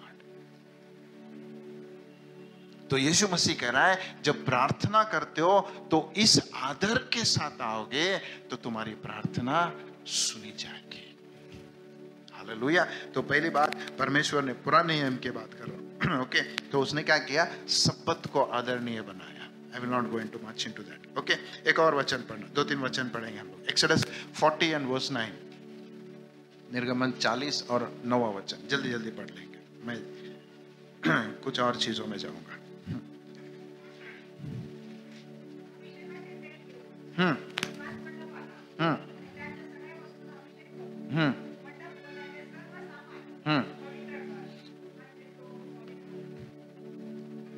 तो यीशु मसीह कह रहा है, जब प्रार्थना करते हो तो इस आदर के साथ आओगे तो तुम्हारी प्रार्थना सुनी जाएगी। हालेलुया। तो पहली बात, परमेश्वर ने पुराने नियम की बात कर रहा हूं, ओके? तो उसने क्या किया? सब्बत को आदरणीय बनाया। आई will not go into much into that, okay? एक और वचन पढ़ना, 2-3 वचन पढ़ेंगे हम लोग। एक्सोडस 40 and verse 9, निर्गमन 40 और 9वां वचन, जल्दी जल्दी पढ़ लेंगे, मैं कुछ और चीजों में जाऊंगा।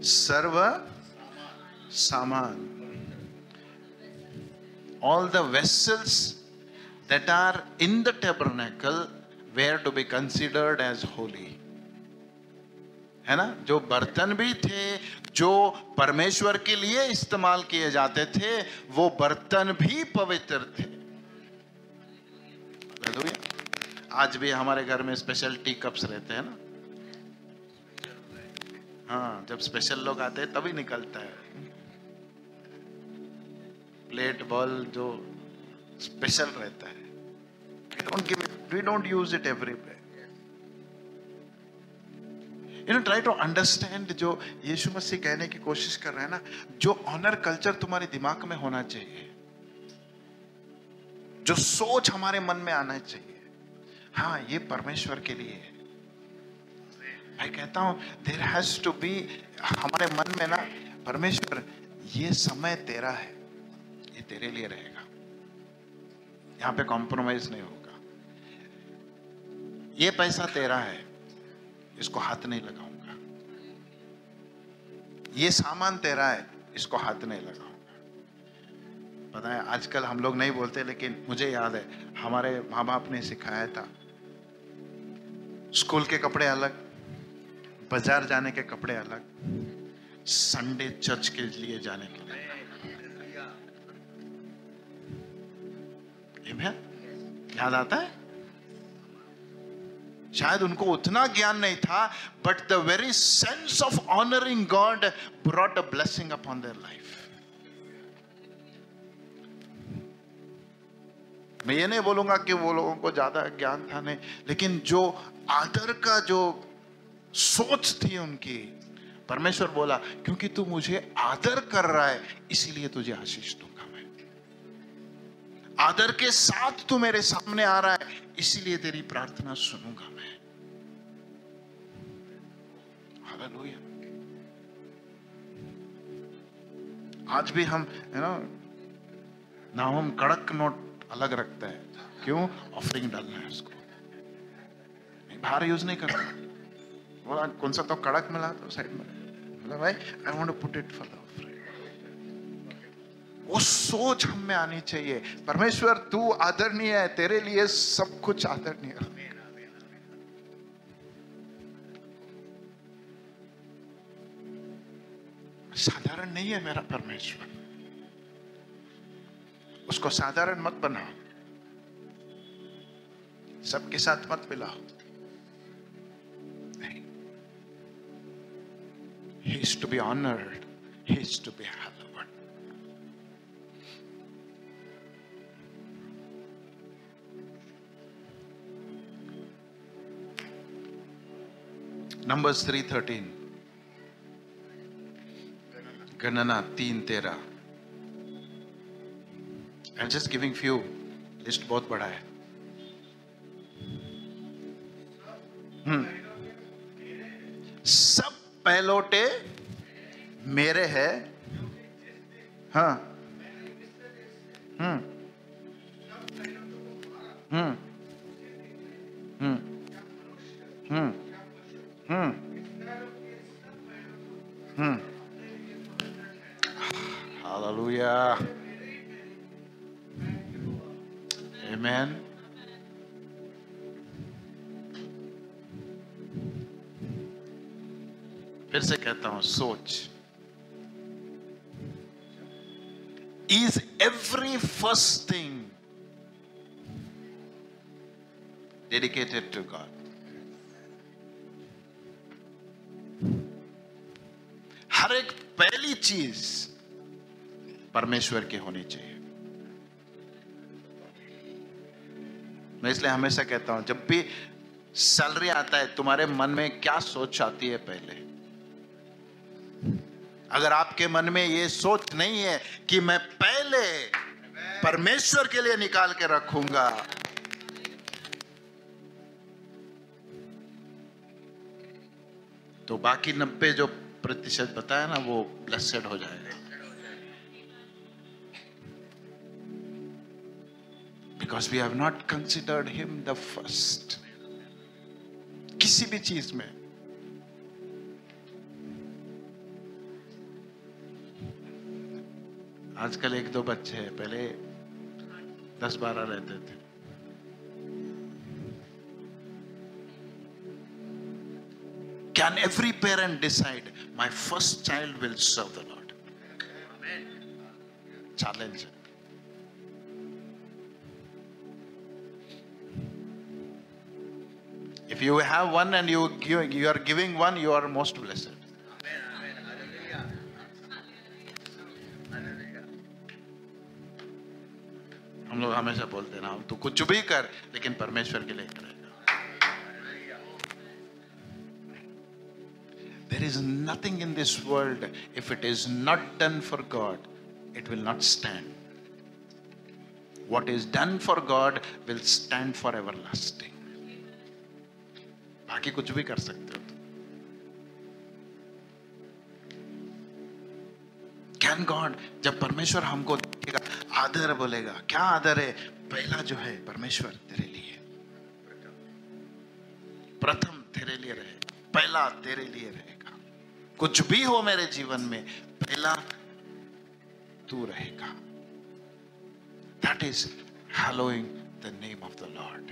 सर्व सामान, all the vessels that are in the tabernacle were to be considered as holy. है ना? जो बर्तन भी थे जो परमेश्वर के लिए इस्तेमाल किए जाते थे, वो बर्तन भी पवित्र थे। आज भी हमारे घर में स्पेशल टी कप्स रहते हैं ना। हाँ, जब स्पेशल लोग आते हैं तभी निकलता है प्लेट बॉल जो स्पेशल रहता है। We don't use it everywhere. Try to understand जो यीशु मसीह कहने की कोशिश कर रहे हैं ना, जो ऑनर कल्चर तुम्हारे दिमाग में होना चाहिए, जो सोच हमारे मन में आना चाहिए, हाँ ये परमेश्वर के लिए है। मैं कहता हूं देयर हैज टू बी हमारे मन में ना, परमेश्वर ये समय तेरा है, ये तेरे लिए रहेगा, यहां पे कॉम्प्रोमाइज नहीं होगा। ये पैसा तेरा है, इसको हाथ नहीं लगाऊंगा। ये सामान तेरा है, इसको हाथ नहीं लगाऊंगा। पता है आजकल हम लोग नहीं बोलते, लेकिन मुझे याद है हमारे माँ बाप ने सिखाया था, स्कूल के कपड़े अलग, बाजार जाने के कपड़े अलग, संडे चर्च के लिए जाने के लिए। याद आता है? शायद उनको उतना ज्ञान नहीं था, but the very sense of honouring God brought a blessing upon their life. मैं ये नहीं बोलूंगा कि वो लोगों को ज्यादा ज्ञान था, नहीं, लेकिन जो आदर का जो सोच थी उनकी, परमेश्वर बोला क्योंकि तू मुझे आदर कर रहा है इसीलिए तुझे आशीष दूंगा मैं। आदर के साथ तू मेरे सामने आ रहा है इसीलिए तेरी प्रार्थना सुनूंगा मैं। हालेलुया। आज भी हम हम कड़क नोट अलग रखते हैं, क्यों? ऑफरिंग डालना है उसको, बाहर यूज नहीं करता। बोला कौन सा तो कड़क मिला तो साइड में, मतलब भाई I want to put it for the offering. वो सोच हम में आनी चाहिए, परमेश्वर तू आदरणीय है, तेरे लिए सब कुछ आदरणीय है। साधारण नहीं है मेरा परमेश्वर, उसको साधारण मत बनाओ, सबके साथ मत मिलाओ। He is to be honored, he is to be hallowed. Numbers 3:13, गणना 3:13। I'm just giving few, list बहुत बड़ा है। सब पहलौटे मेरे हैं। हाँ, हालेलुया, आमेन। फिर से कहता हूं, सोच। Is every first thing dedicated to God? हर एक पहली चीज परमेश्वर की होनी चाहिए। मैं इसलिए हमेशा कहता हूं, जब भी सैलरी आता है तुम्हारे मन में क्या सोच आती है पहले? अगर आपके मन में ये सोच नहीं है कि मैं पहले परमेश्वर के लिए निकाल के रखूंगा, तो बाकी 90% बताया ना, वो ब्लेस्ड हो जाएगा। Because we have not considered him the first. किसी भी चीज में आजकल 1-2 बच्चे हैं, पहले 10-12 रहते थे। Can every parent decide my first child will serve the Lord? Challenge. If you have one and you are giving one, you are most blessed. हम लोग हमेशा बोलते हैं ना, तू कुछ भी कर लेकिन परमेश्वर के लिए करेगा। There is nothing in this world, if it is not done for God, it will not stand. What is done for God will stand for everlasting. बाकी कुछ भी कर सकते हो। Can God, जब परमेश्वर हमको देखेगा, आदर बोलेगा, क्या आदर है? पहला जो है परमेश्वर तेरे लिए, प्रथम तेरे लिए रहे, पहला तेरे लिए रहेगा। कुछ भी हो मेरे जीवन में, पहला तू रहेगा। That is hallowing the name of the Lord.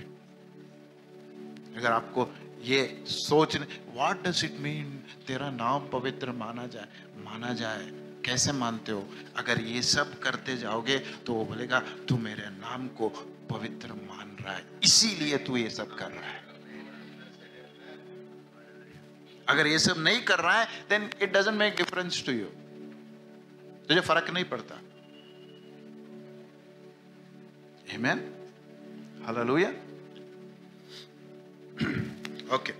अगर आपको ये सोचने, what does it mean तेरा नाम पवित्र माना जाए, कैसे मानते हो? अगर ये सब करते जाओगे तो वो बोलेगा तू मेरे नाम को पवित्र मान रहा है, इसीलिए तू ये सब कर रहा है। अगर ये सब नहीं कर रहा है, then it doesn't make difference to you. तुझे फर्क नहीं पड़ता। Amen. Hallelujah. Okay.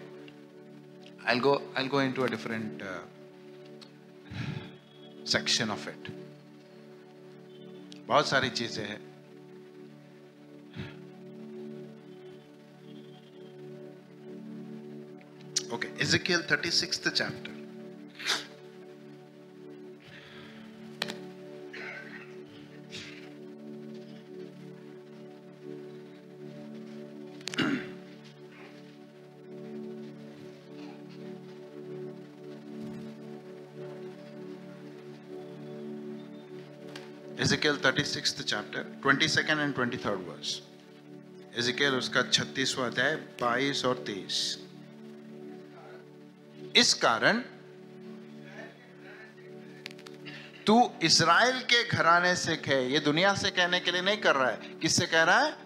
I'll go into a different section of it. बहुत सारी चीजें हैं। Okay, Ezekiel 36th chapter. Ezekiel 36th chapter, 22nd and 23rd verse. Ezekiel उसका 36वां अध्याय 22 और 23। इस कारण तू इस्राएल के घराने से कह, ये दुनिया से कहने के लिए नहीं कर रहा है, किससे कह रहा है?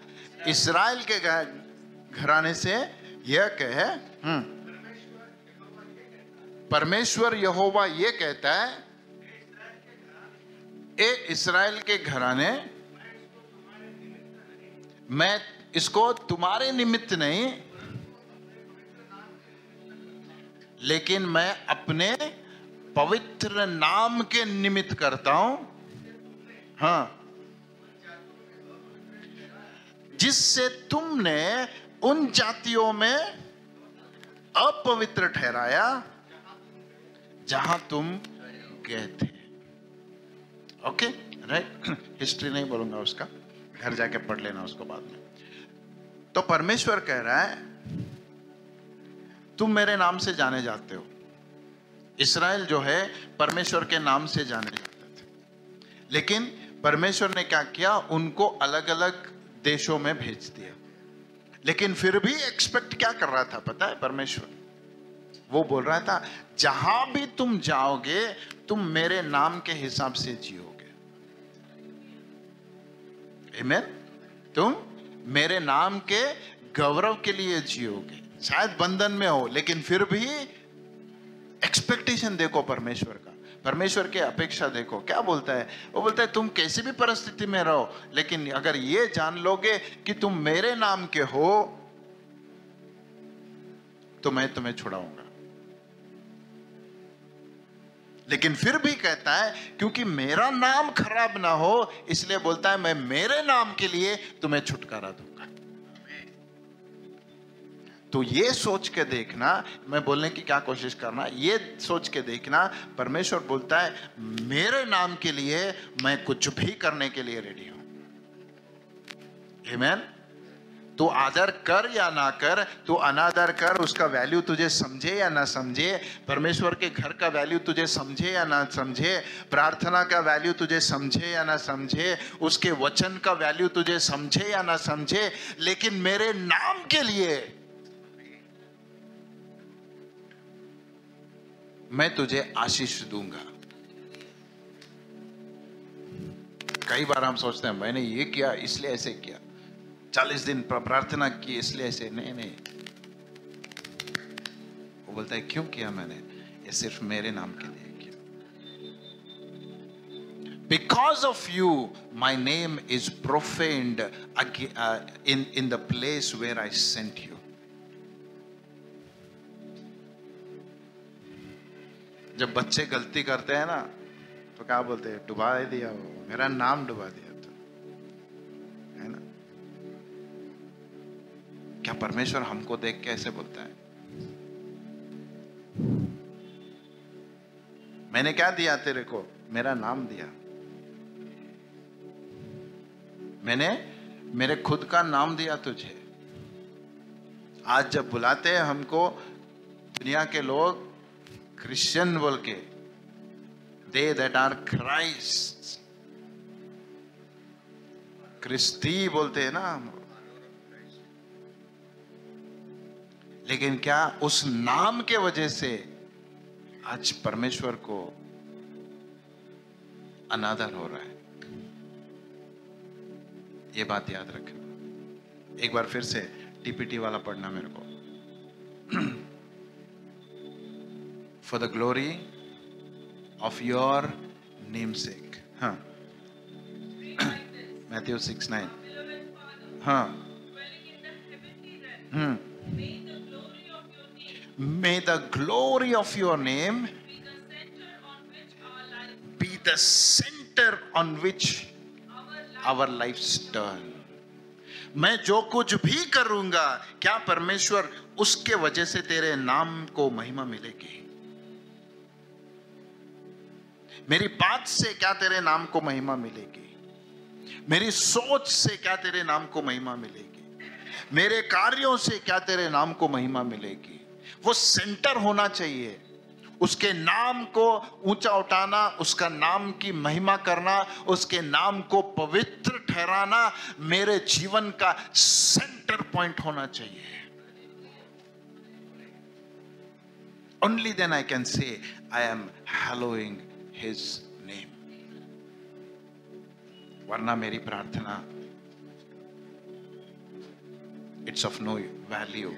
इस्राएल के घराने से यह कहे, परमेश्वर यहोवा ये कहता है, ए इस्राएल के घराने, मैं इसको तुम्हारे निमित्त नहीं, लेकिन मैं अपने पवित्र नाम के निमित्त करता हूं, हाँ, जिससे तुमने उन जातियों में अपवित्र ठहराया जहां तुम गए थे। Okay, right. हिस्ट्री नहीं बोलूंगा उसका, घर जाके पढ़ लेना उसको बाद में। तो परमेश्वर कह रहा है, तुम मेरे नाम से जाने जाते हो। इस्राएल जो है परमेश्वर के नाम से जाने जाते थे, लेकिन परमेश्वर ने क्या किया? उनको अलग अलग देशों में भेज दिया। लेकिन फिर भी एक्सपेक्ट क्या कर रहा था पता है परमेश्वर? वो बोल रहा था, जहां भी तुम जाओगे तुम मेरे नाम के हिसाब से जियोगे। आमीन। तुम मेरे नाम के गौरव के लिए जियोगे। शायद बंधन में हो, लेकिन फिर भी एक्सपेक्टेशन देखो परमेश्वर का, परमेश्वर की अपेक्षा देखो। क्या बोलता है? वो बोलता है तुम कैसी भी परिस्थिति में रहो, लेकिन अगर ये जान लोगे कि तुम मेरे नाम के हो तो मैं तुम्हें छुड़ाऊंगा। लेकिन फिर भी कहता है क्योंकि मेरा नाम खराब ना हो, इसलिए बोलता है मैं मेरे नाम के लिए तुम्हें छुटकारा दूंगा। तो ये सोच के देखना, मैं बोलने की क्या कोशिश करना, ये सोच के देखना, परमेश्वर बोलता है मेरे नाम के लिए मैं कुछ भी करने के लिए रेडी हूं। आमीन। तू आदर कर या ना कर, तू अनादर कर, उसका वैल्यू तुझे समझे या ना समझे, परमेश्वर के घर का वैल्यू तुझे समझे या ना समझे, प्रार्थना का वैल्यू तुझे समझे या ना समझे, उसके वचन का वैल्यू तुझे समझे या ना समझे, लेकिन मेरे नाम के लिए मैं तुझे आशीष दूंगा। कई बार हम सोचते हैं मैंने ये किया इसलिए ऐसे किया, 40 दिन प्रार्थना की इसलिए ऐसे, नहीं। वो बोलता है क्यों किया मैंने? ये सिर्फ मेरे नाम के लिए किया। Because of you, my name is profaned in the place where I sent you. जब बच्चे गलती करते हैं ना तो क्या बोलते हैं? डुबा दिया, वो मेरा नाम डुबा दिया तो, है ना? क्या परमेश्वर हमको देख के ऐसे बोलता है? मैंने क्या दिया तेरे को? मेरा नाम दिया। मैंने मेरे खुद का नाम दिया तुझे। आज जब बुलाते हैं हमको दुनिया के लोग क्रिश्चियन बोल के, they that are Christ, क्रिस्ती बोलते हैं ना हम, लेकिन क्या उस नाम के वजह से आज परमेश्वर को अनादर हो रहा है? ये बात याद रखें। एक बार फिर से टीपीटी वाला पढ़ना मेरे को। For the glory of your namesake. हाँ, Matthew 6:9. हाँ, may the glory of your name be the center on which our lives turn. मैं जो कुछ भी करूंगा, क्या परमेश्वर उसके वजह से तेरे नाम को महिमा मिलेगी? मेरी बात से क्या तेरे नाम को महिमा मिलेगी? मेरी सोच से क्या तेरे नाम को महिमा मिलेगी? मेरे कार्यों से क्या तेरे नाम को महिमा मिलेगी? वो सेंटर होना चाहिए। उसके नाम को ऊंचा उठाना, उसका नाम की महिमा करना, उसके नाम को पवित्र ठहराना मेरे जीवन का सेंटर पॉइंट होना चाहिए। Only then I can say I am hallowing His name. वरना मेरी प्रार्थना it's of no value.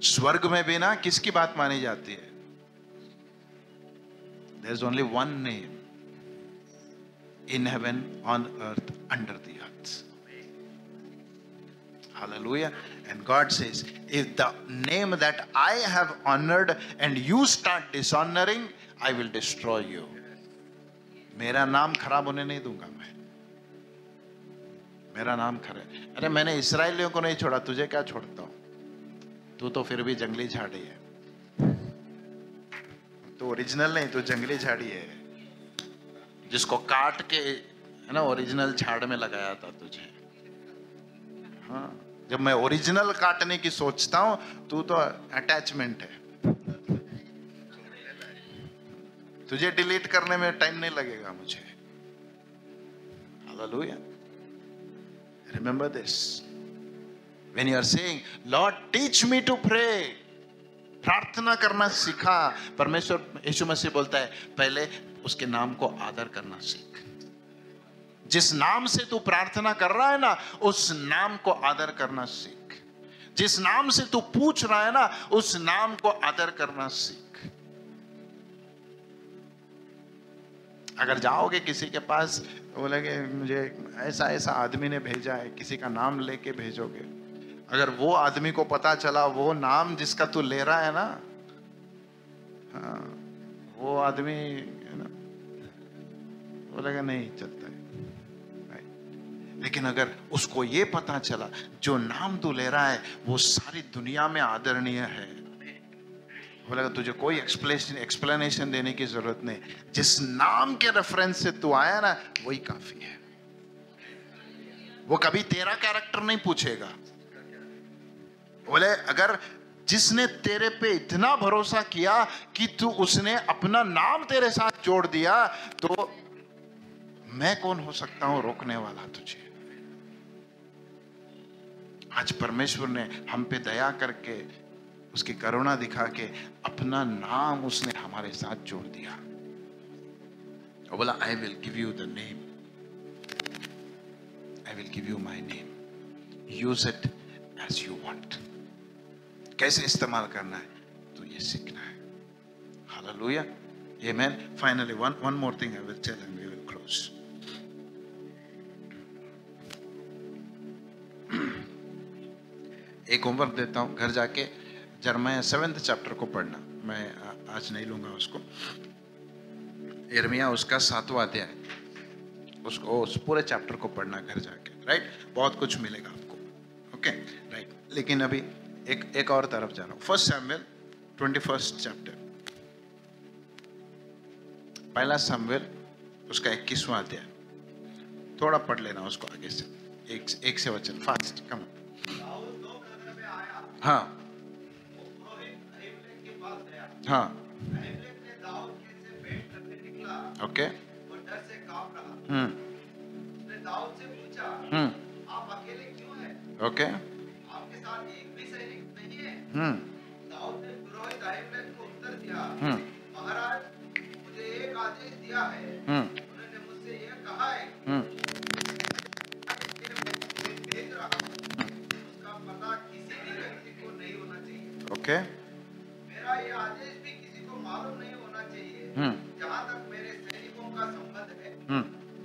स्वर्ग में भी ना किसकी बात मानी जाती है? There is only one name in heaven, on earth, under the earth. Hallelujah. And God says, if the name that I have honored and you start dishonoring, I will destroy you. मेरा नाम खराब होने नहीं दूंगा मैं। मेरा नाम खराब। अरे मैंने इस्राएलियों को नहीं छोड़ा, तुझे क्या छोड़ता हूं? तू तो फिर भी जंगली झाड़ी है। तू ओरिजिनल नहीं, तू जंगली झाड़ी है, जिसको काट के, है ना, ओरिजिनल झाड़ में लगाया था तुझे। हाँ, जब मैं ओरिजिनल काटने की सोचता हूं, तू तो अटैचमेंट है। तुझे डिलीट करने में टाइम नहीं लगेगा मुझे। Hallelujah. Remember this. When you are saying, Lord, teach me to pray, प्रार्थना करना सिखा। परमेश्वर यीशु मसीह बोलता है, पहले उसके नाम को आदर करना सीख। जिस नाम से तू प्रार्थना कर रहा है ना, उस नाम को आदर करना सीख। जिस नाम से तू पूछ रहा है ना, उस नाम को आदर करना सीख। अगर जाओगे किसी के पास, बोलेगे मुझे ऐसा ऐसा आदमी ने भेजा है, किसी का नाम लेके भेजोगे, अगर वो आदमी को पता चला वो नाम जिसका तू ले रहा है ना, हाँ, वो आदमी है ना, बोलेगा नहीं चलता है। लेकिन अगर उसको ये पता चला जो नाम तू ले रहा है वो सारी दुनिया में आदरणीय है, बोलेगा तुझे कोई एक्सप्लेनेशन देने की जरूरत नहीं, जिस नाम के रेफरेंस से तू आया ना वही काफी है। वो कभी तेरा कैरेक्टर नहीं पूछेगा। बोले अगर जिसने तेरे पे इतना भरोसा किया कि तू उसने अपना नाम तेरे साथ जोड़ दिया, तो मैं कौन हो सकता हूं रोकने वाला तुझे। आज परमेश्वर ने हम पे दया करके, उसकी करुणा दिखा के अपना नाम उसने हमारे साथ जोड़ दिया और बोला I will give you the name, I will give you my name, use it as you want. कैसे इस्तेमाल करना है तो ये सीखना है। Hallelujah, amen. Finally one more thing I will tell and we will close. एक होमवर्क देता हूं, घर जाके यिर्मयाह 7th चैप्टर को पढ़ना। मैं आज नहीं लूंगा उसको। यिर्मयाह उसका 7वां अध्याय, उसको उस पूरे चैप्टर को पढ़ना घर जाके, राइट। बहुत कुछ मिलेगा आपको, ओके, राइट। लेकिन अभी एक और तरफ जा रहा हूं। 1 शमूएल 21 चैप्टर, पहला शमूएल उसका 21वां अध्याय। थोड़ा पढ़ लेना उसको आगे से, एक से वचन, फास्ट, कम। हाँ हाँ, ओके, आप अकेले क्यों हैं? ओके, आपके साथ एक भी सैनिक नहीं है? दाऊद ने पुरोहित अहीमेलेक को उत्तर दिया, महाराज मुझे एक आदेश दिया है। उन्होंने मुझसे यह कहा है भेज रहा हूं, उसका पता किसी भी व्यक्ति को नहीं होना चाहिए। ओके, मेरा यह आदेश भी किसी को मालूम नहीं होना चाहिए। जहाँ तक मेरे सैनिकों का संबंध है,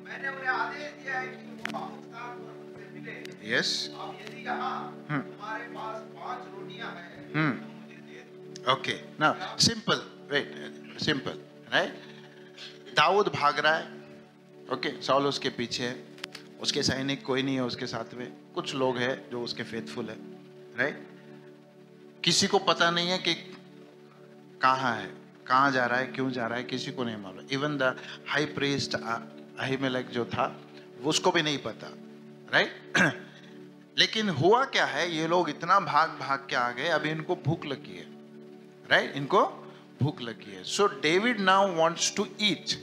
मैंने उन्हें आदेश दिया है कि वो बाहु स्थान पर मुझसे मिले। यस, अब यदि यहाँ तुम्हारे पास 5 रोटियां हैं, तो मुझे दे दो। Okay, now simple, wait, simple, right. दाऊद भाग रहा है, ओके, साउल उसके पीछे है, उसके सैनिक कोई नहीं है उसके साथ में, कुछ लोग हैं जो उसके फेथफुल है, राइट। किसी को पता नहीं है कि कहाँ है, कहाँ जा रहा है, क्यों जा रहा है, किसी को नहीं मालूम। इवन द हाई प्रीस्ट अहीमेलेक जो था, वो उसको भी नहीं पता, राइट। लेकिन हुआ क्या है, ये लोग इतना भाग भाग के आ गए, अभी इनको भूख लगी है, राइट, इनको भूख लगी है। So David now wants to eat,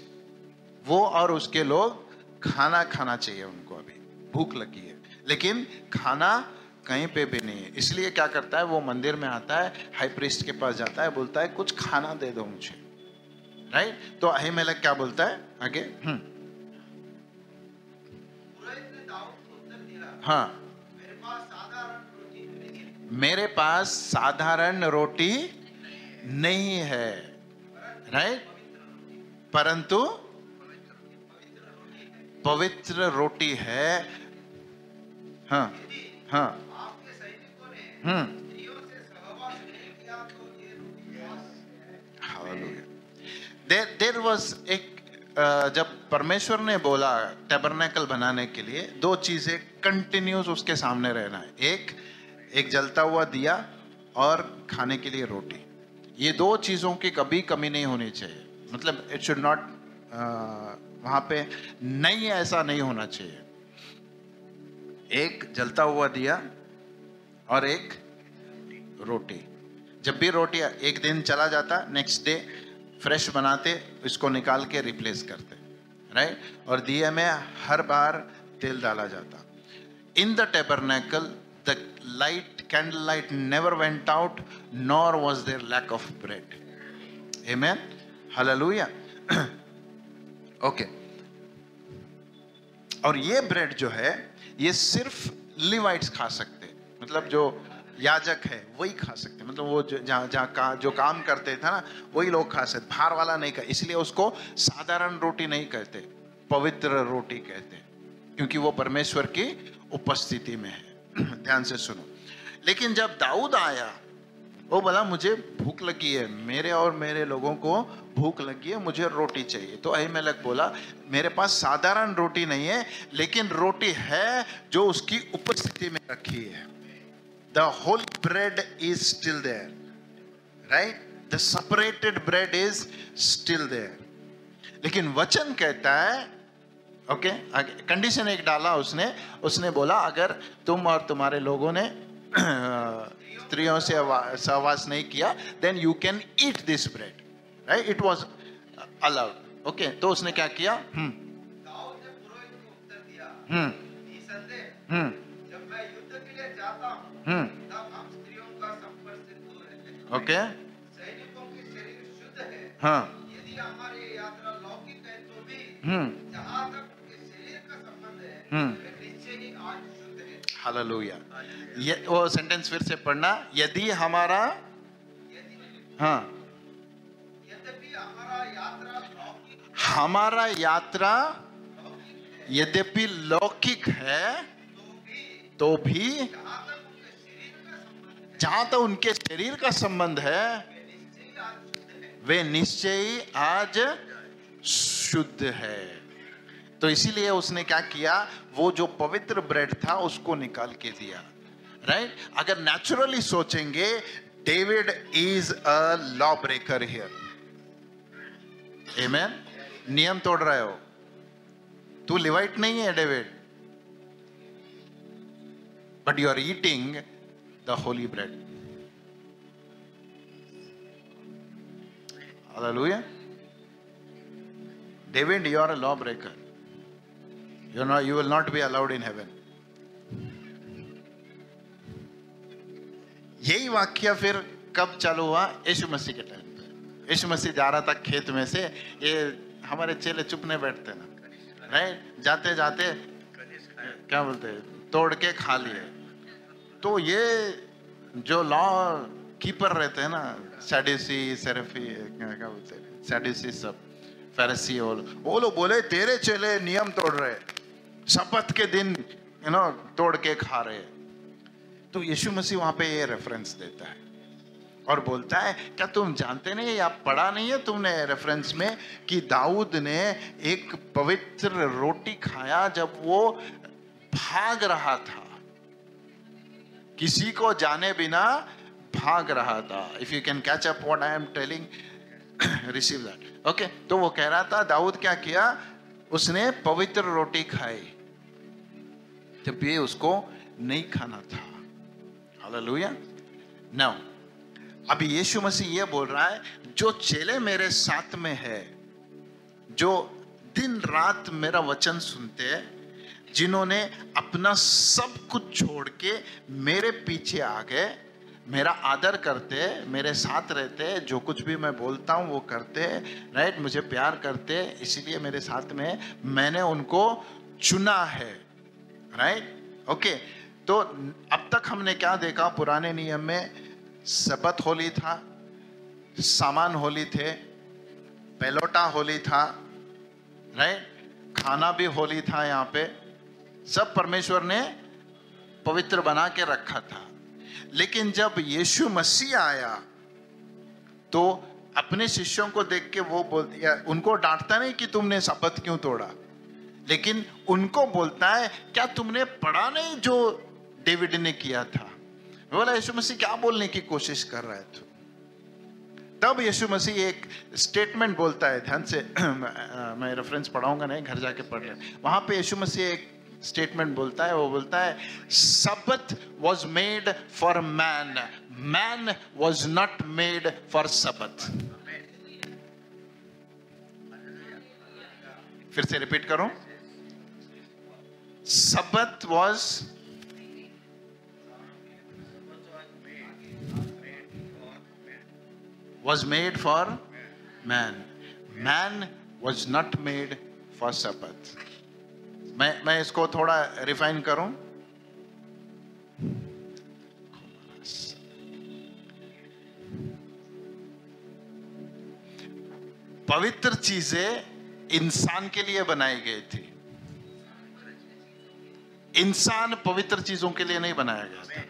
वो और उसके लोग खाना खाना चाहिए उनको, अभी भूख लगी है, लेकिन खाना कहीं पे भी नहीं है। इसलिए क्या करता है, वो मंदिर में आता है, हाई प्रीस्ट के पास जाता है, बोलता है कुछ खाना दे दो मुझे, राइट। तो अहीमेलेक क्या बोलता है आगे? पुरोहित ने दाऊद को उत्तर दिया, हाँ, मेरे पास साधारण रोटी नहीं है। मेरे पास साधारण रोटी नहीं है, राइट, परंतु पवित्र रोटी है। हाँ हाँ, आपके सैनिकों ने स्त्रियों से सहवास नहीं किया तो ये रोटी है। हालेलुया। देयर वाज एक, जब परमेश्वर ने बोला टैबरनेकल बनाने के लिए, 2 चीजें कंटिन्यूस उसके सामने रहना है, एक जलता हुआ दिया और खाने के लिए रोटी। ये 2 चीजों की कभी कमी नहीं होनी चाहिए। मतलब इट शुड नॉट, वहां पे नहीं, ऐसा नहीं होना चाहिए। एक जलता हुआ दिया और एक रोटी। जब भी रोटी एक दिन चला जाता, नेक्स्ट डे फ्रेश बनाते, इसको निकाल के रिप्लेस करते, राइट। और दिए में हर बार तेल डाला जाता। In the tabernacle the light, candle light never went out, nor was there lack of bread. Amen, hallelujah. Okay, और ये ब्रेड जो है, ये सिर्फ लिवाइट्स खा सकते, मतलब जो याजक है वही खा सकते, मतलब वो जहाँ जो काम करते थे ना, वही लोग खा सकते, बाहर वाला नहीं खा। इसलिए उसको साधारण रोटी नहीं कहते, पवित्र रोटी कहते, क्योंकि वो परमेश्वर की उपस्थिति में है। ध्यान से सुनो। लेकिन जब दाऊद आया, वो बोला मुझे भूख लगी है, मेरे और मेरे लोगों को भूख लगी है, मुझे रोटी चाहिए। तो अहीमेलेक बोला मेरे पास साधारण रोटी नहीं है, लेकिन रोटी है जो उसकी उपस्थिति में रखी है। The whole bread is still there, right? The separated bread is still there. लेकिन वचन कहता है, ओके, कंडीशन एक डाला उसने, उसने बोला अगर तुम और तुम्हारे लोगों ने स्त्रियों से सहवास नहीं किया, then you can eat this bread, right? It was allowed. Okay, तो उसने क्या किया? दाऊद ने पुरोहित को उत्तर दिया, निसंदेह जब मैं युद्ध के लिए जाता हूँ तब हम स्त्रियों का संपर्क से दूर रहते हैं। ओके, सैनिकों के शरीर शुद्ध है। हाँ, यदि हमारी यात्रा लौकिक है तो भी जहाँ तक उनके शरीर का संबंध है वे निश्चय ही आज शुद्ध है। हालेलुया। ये वो सेंटेंस फिर से पढ़ना, यदि हमारा, हाँ, यद्यपि हमारा यात्रा लौकिक हमारा यात्रा यद्यपि लौकिक है तो भी जहां तक उनके शरीर का संबंध है वे निश्चय ही आज शुद्ध है। तो इसीलिए उसने क्या किया, वो जो पवित्र ब्रेड था उसको निकाल के दिया, राइट? अगर नेचुरली सोचेंगे, David is a lawbreaker here, amen. नियम तोड़ रहे हो, तू लिवाइट नहीं है David, but you are eating the holy bread. Hallelujah. David, you are a lawbreaker, you will not be allowed in heaven. यही वाक्य फिर कब चालू हुआ? यीशु मसीह के टाइम पे। यीशु मसीह जा रहा था खेत में से, ये हमारे चेले चुप नहीं बैठते ना, राइट? जाते जाते क्या बोलते हैं, तोड़ के खा लिए। तो ये जो लॉ कीपर रहते हैं ना, सैडुसी, सेरेफी, क्या बोलते हैं, सैडुसी सब, फरीसी, और वो लोग बोले तेरे चेले नियम तोड़ रहे, शपथ के दिन तोड़ के खा रहे। तो यीशु मसीह वहां पे ये रेफरेंस देता है और बोलता है, क्या तुम जानते नहीं या पढ़ा नहीं है तुमने रेफरेंस में कि दाऊद ने एक पवित्र रोटी खाया जब वो भाग रहा था, किसी को जाने बिना भाग रहा था। If you can catch up what I am telling, receive that. Okay, तो वो कह रहा था दाऊद क्या किया, उसने पवित्र रोटी खाई जब ये उसको नहीं खाना था। हालेलुया। नाउ अभी यीशु मसीह ये बोल रहा है, जो चेले मेरे साथ में है, जो दिन रात मेरा वचन सुनते, जिन्होंने अपना सब कुछ छोड़ के मेरे पीछे आ गए, मेरा आदर करते, मेरे साथ रहते, जो कुछ भी मैं बोलता हूँ वो करते, राइट? मुझे प्यार करते, इसीलिए मेरे साथ में, मैंने उनको चुना है, राइट? ओके, तो अब तक हमने क्या देखा? पुराने नियम में सबत होली था, सामान होली थे, पेलोटा होली था, राइट? खाना भी होली था, यहाँ पे सब परमेश्वर ने पवित्र बना के रखा था। लेकिन जब यीशु मसीह आया तो अपने शिष्यों को देख के वो बोलता, उनको डांटता नहीं कि तुमने शपथ क्यों तोड़ा, लेकिन उनको बोलता है, क्या तुमने पढ़ा नहीं जो डेविड ने किया था? बोला यीशु मसीह क्या बोलने की कोशिश कर रहा है तू? तब यीशु मसीह एक स्टेटमेंट बोलता है, ध्यान से मैं रेफरेंस पढ़ाऊंगा नहीं, घर जाके पढ़ ले। वहां पे यीशु मसीह एक स्टेटमेंट बोलता है, वो बोलता है, Sabbath was made for man, man was not made for Sabbath. फिर से रिपीट करूं, सबत was made for man, man was not made for Sabbath. मैं इसको थोड़ा रिफाइन करूं, पवित्र चीजें इंसान के लिए बनाई गई थी, इंसान पवित्र चीजों के लिए नहीं बनाया गया था।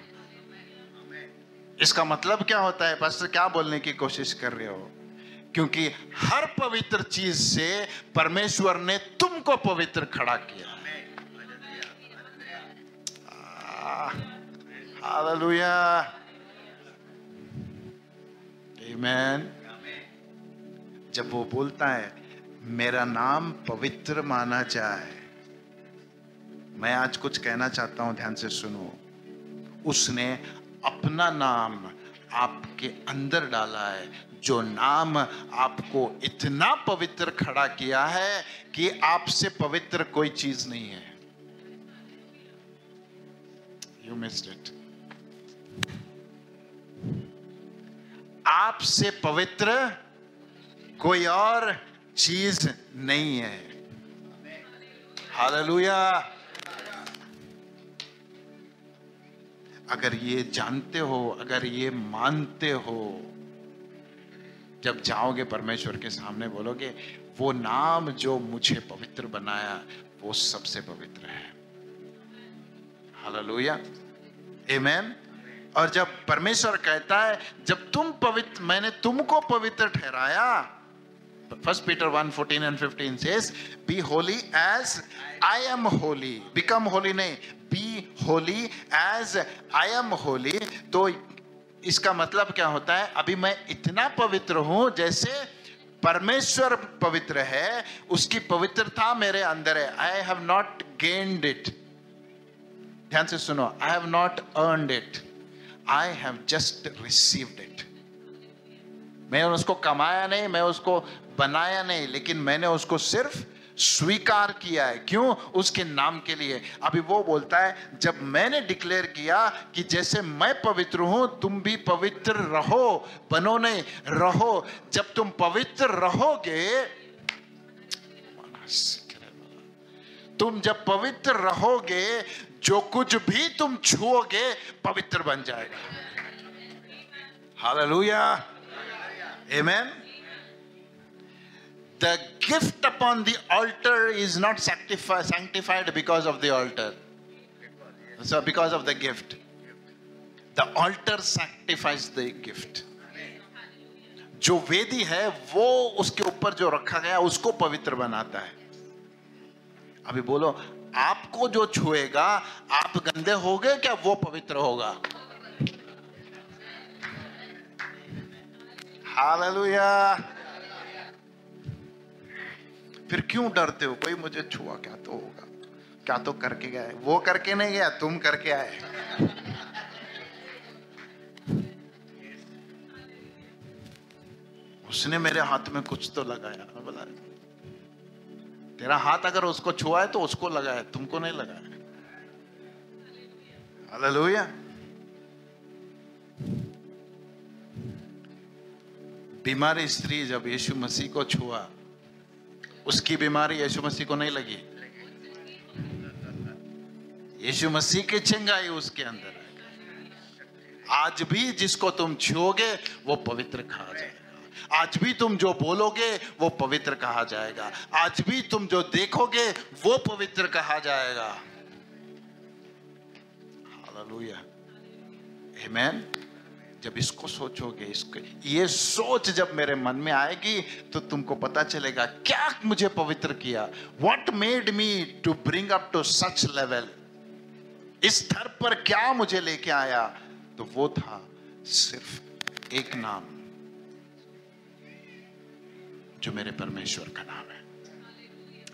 इसका मतलब क्या होता है? पास्टर क्या बोलने की कोशिश कर रहे हो? क्योंकि हर पवित्र चीज से परमेश्वर ने तुमको पवित्र खड़ा किया। हालेलुया, आमीन। जब वो बोलता है मेरा नाम पवित्र माना जाए, मैं आज कुछ कहना चाहता हूं, ध्यान से सुनो। उसने अपना नाम आपके अंदर डाला है, जो नाम आपको इतना पवित्र खड़ा किया है कि आपसे पवित्र कोई चीज नहीं है। You missed it. आपसे पवित्र कोई और चीज नहीं है। हालेलुया। अगर ये जानते हो, अगर ये मानते हो, जब जाओगे परमेश्वर के सामने बोलोगे वो नाम जो मुझे पवित्र बनाया वो सबसे पवित्र है। हालेलुया, आमेन। और जब परमेश्वर कहता है जब तुम पवित्र, मैंने तुमको पवित्र ठहराया, 1 Peter 1:14 and 15 says, be holy as I am holy. Become holy नहीं, be holy as I am holy। तो इसका मतलब क्या होता है? अभी मैं इतना पवित्र हूं जैसे परमेश्वर पवित्र है, उसकी पवित्रता मेरे अंदर है। I have not gained it। ध्यान से सुनो, I have not earned it, I have just received it। मैं उसको कमाया नहीं, मैं उसको बनाया नहीं, लेकिन मैंने उसको सिर्फ स्वीकार किया है। क्यों? उसके नाम के लिए। अभी वो बोलता है जब मैंने डिक्लेयर किया कि जैसे मैं पवित्र हूं तुम भी पवित्र रहो, बनो नहीं, रहो। जब तुम पवित्र रहोगे, तुम जब पवित्र रहोगे, जो कुछ भी तुम छुओगे पवित्र बन जाएगा। Hallelujah, amen. The gift upon the altar is not sanctified because of the altar. So because of the gift. The altar sanctifies the gift. जो वेदी है वो उसके ऊपर जो रखा गया उसको पवित्र बनाता है। अभी बोलो, आपको जो छुएगा आप गंदे होगे क्या वो पवित्र होगा? हालेलुया। फिर क्यों डरते हो? कोई मुझे छुआ, क्या तो होगा, क्या तो करके गया है। वो करके नहीं गया, तुम करके आए। उसने मेरे हाथ में कुछ तो लगाया। बोला तेरा हाथ अगर उसको छुआ है तो उसको लगाया, तुमको नहीं लगाया। हालेलुया। बीमारी स्त्री जब यीशु मसीह को छुआ, उसकी बीमारी यीशु मसीह को नहीं लगी। यीशु मसीह की चिंगाई उसके अंदर है। आज भी जिसको तुम छुओगे वो पवित्र कहा जाएगा। आज भी तुम जो बोलोगे वो पवित्र कहा जाएगा। आज भी तुम जो देखोगे वो पवित्र कहा जाएगा। हालेलुया, आमेन। जब इसको सोचोगे, इसको ये सोच जब मेरे मन में आएगी तो तुमको पता चलेगा क्या मुझे पवित्र किया। What made me to bring up to such level? इस स्तर पर क्या मुझे लेके आया? तो वो था सिर्फ एक नाम जो मेरे परमेश्वर का नाम है।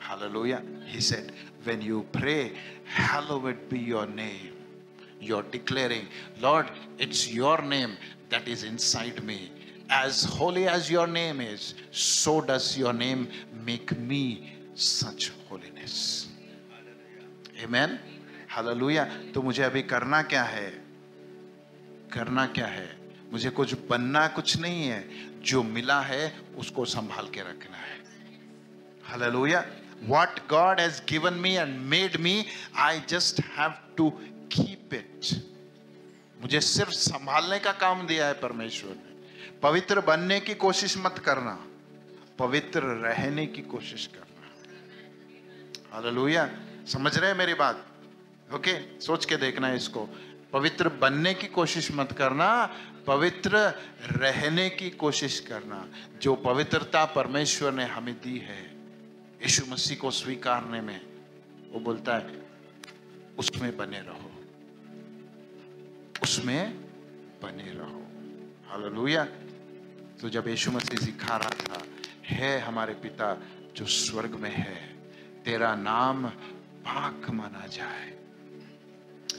Hallelujah. He said, when you pray, hallowed be your name. You're declaring, Lord, it's your name that is inside me. As holy as your name is, so does your name make me such holiness. Amen. Hallelujah. तो मुझे अभी करना क्या है? करना क्या है? मुझे कुछ बनना कुछ नहीं है, जो मिला है उसको संभाल के रखना है। Hallelujah. What God has given me and made me, I just have to keep it. मुझे सिर्फ संभालने का काम दिया है परमेश्वर ने। पवित्र बनने की कोशिश मत करना, पवित्र रहने की कोशिश करना। हालेलुया। समझ रहे हैं मेरी बात? ओके, सोच के देखना है इसको। पवित्र बनने की कोशिश मत करना, पवित्र रहने की कोशिश करना। जो पवित्रता परमेश्वर ने हमें दी है यीशु मसीह को स्वीकारने में, वो बोलता है उसमें बने रहो, उसमें बने रहो। हालेलुया। तो जब यीशु मसीह सिखा रहा था, है हमारे पिता जो स्वर्ग में है, तेरा नाम पाक माना जाए।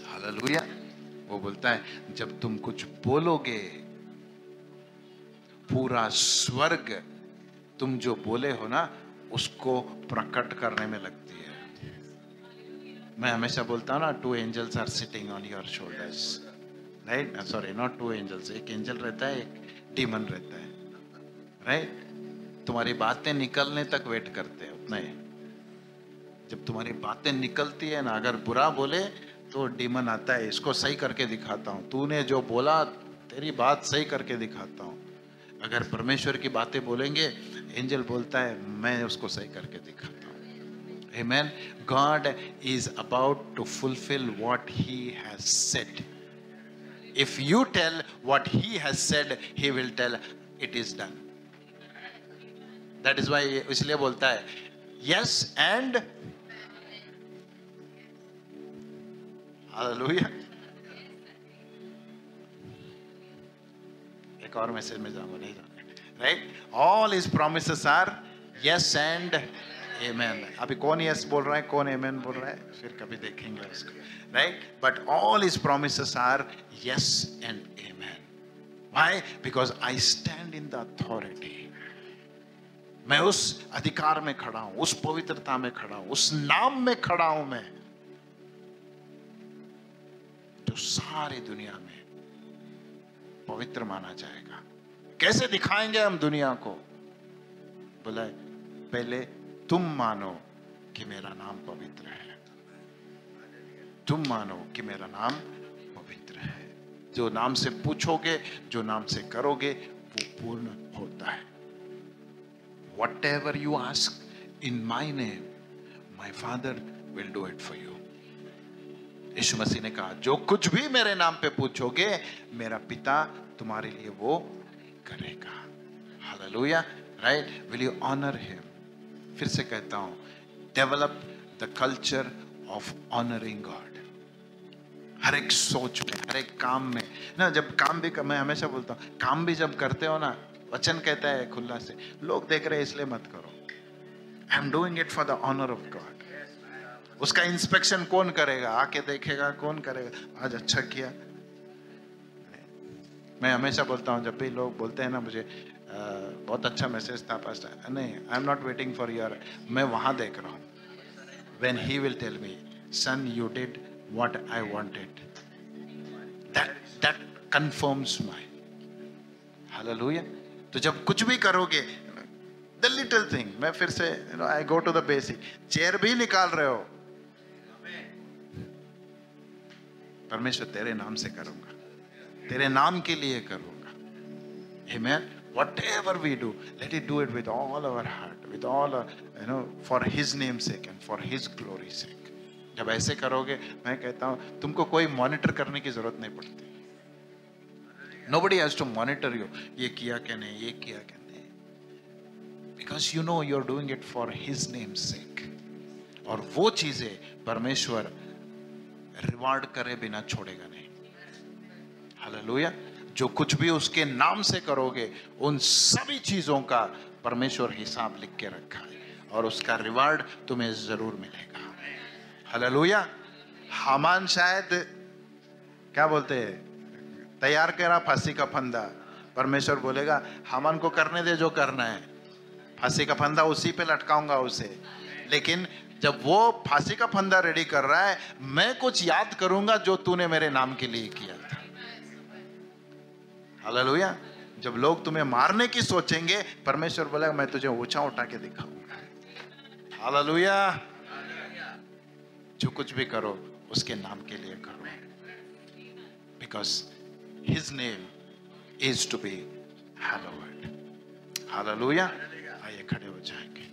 हालेलुया। वो बोलता है जब तुम कुछ बोलोगे, पूरा स्वर्ग तुम जो बोले हो ना उसको प्रकट करने में लगती है। मैं हमेशा बोलता हूँ ना, 2 angels are sitting on your shoulders, right? Sorry, not 2 angels, एक एंजल रहता है, एक डीमन रहता है, राइट? तुम्हारी बातें निकलने तक वेट करते हैं उतना ही। जब तुम्हारी बातें निकलती है ना, अगर बुरा बोले तो डीमन आता है, इसको सही करके दिखाता हूँ, तूने जो बोला तेरी बात सही करके दिखाता हूँ। अगर परमेश्वर की बातें बोलेंगे, एंजल बोलता है मैं उसको सही करके दिखाता हूँ। Amen. God is about to fulfil what he has said. If you tell what he has said, he will tell it is done. That is why, इसलिए बोलता है यस एंड हालेलुया। एक और मैसेज में जाऊंगा, नहीं जाऊंगा, right? All his promises are yes and amen. अभी कौन यस बोल रहा है, कौन आमेन बोल रहा है, फिर कभी देखेंगे उसको, right? But all his promises are yes and amen. Why? Because I stand in the authority. मैं उस अधिकार में खड़ा हूं, उस पवित्रता में खड़ा हूं, उस नाम में खड़ा हूं मैं, जो सारी दुनिया में पवित्र माना जाएगा। कैसे दिखाएंगे हम दुनिया को? बोला पहले तुम मानो कि मेरा नाम पवित्र है, तुम मानो कि मेरा नाम पवित्र है। जो नाम से पूछोगे, जो नाम से करोगे, वो पूर्ण होता है। Whatever you ask in my name, my Father will do it for you. यीशु मसीह ने कहा जो कुछ भी मेरे नाम पे पूछोगे, मेरा पिता तुम्हारे लिए वो करेगा। Hallelujah, right? Will you honour him? फिर से कहता हूं, develop the culture of honouring God. हर एक सोच में, हर एक काम में ना, जब काम भी, मैं हमेशा बोलता हूं, काम भी जब करते हो ना, वचन कहता है खुला से, लोग देख रहे इसलिए मत करो। I am doing it for the honour of God. उसका इंस्पेक्शन कौन करेगा? आके देखेगा कौन करेगा? आज अच्छा किया। मैं हमेशा बोलता हूँ, जब भी लोग बोलते हैं ना मुझे बहुत अच्छा मैसेज था पास्टर, नहीं, I am not waiting for your, मैं वहां देख रहा हूँ। When he will tell me, son you did what I wanted, that confirms my. Hallelujah. तो जब कुछ भी करोगे, द लिटिल थिंग, मैं फिर से I go to the basic, chair भी निकाल रहे हो, परमेश्वर तेरे नाम से करूंगा, तेरे नाम के लिए करूंगा। आमेन। Whatever we do, let it do it with all our heart, with all our, for His name's sake and for His glory's sake. जब ऐसे करोगे, मैं कहता हूं तुमको कोई मॉनिटर करने की जरूरत नहीं पड़ती। Nobody has to monitor you. ये किया क्या नहीं, ये किया क्या नहीं, because you know you're doing it for His name's sake. और वो चीजें परमेश्वर रिवार्ड करे बिना छोड़ेगा नहीं। हालेलुया। जो कुछ भी उसके नाम से करोगे, उन सभी चीजों का परमेश्वर हिसाब लिख के रखा है, और उसका रिवार्ड तुम्हें जरूर मिलेगा। हालेलुया। हामान शायद क्या बोलते हैं, तैयार करा फांसी का फंदा, परमेश्वर बोलेगा हामान को करने दे जो करना है, फांसी का फंदा उसी पे लटकाऊंगा उसे। लेकिन जब वो फांसी का फंदा रेडी कर रहा है, मैं कुछ याद करूंगा जो तूने मेरे नाम के लिए किया था। हालेलुया। जब लोग तुम्हें मारने की सोचेंगे, परमेश्वर बोलेगा मैं तुझे ऊंचा उठा के दिखाऊंगा। हालेलुया। जो कुछ भी करो उसके नाम के लिए करो, because His name is to be hallowed. Hallelujah. आइए खड़े हो जाएंगे।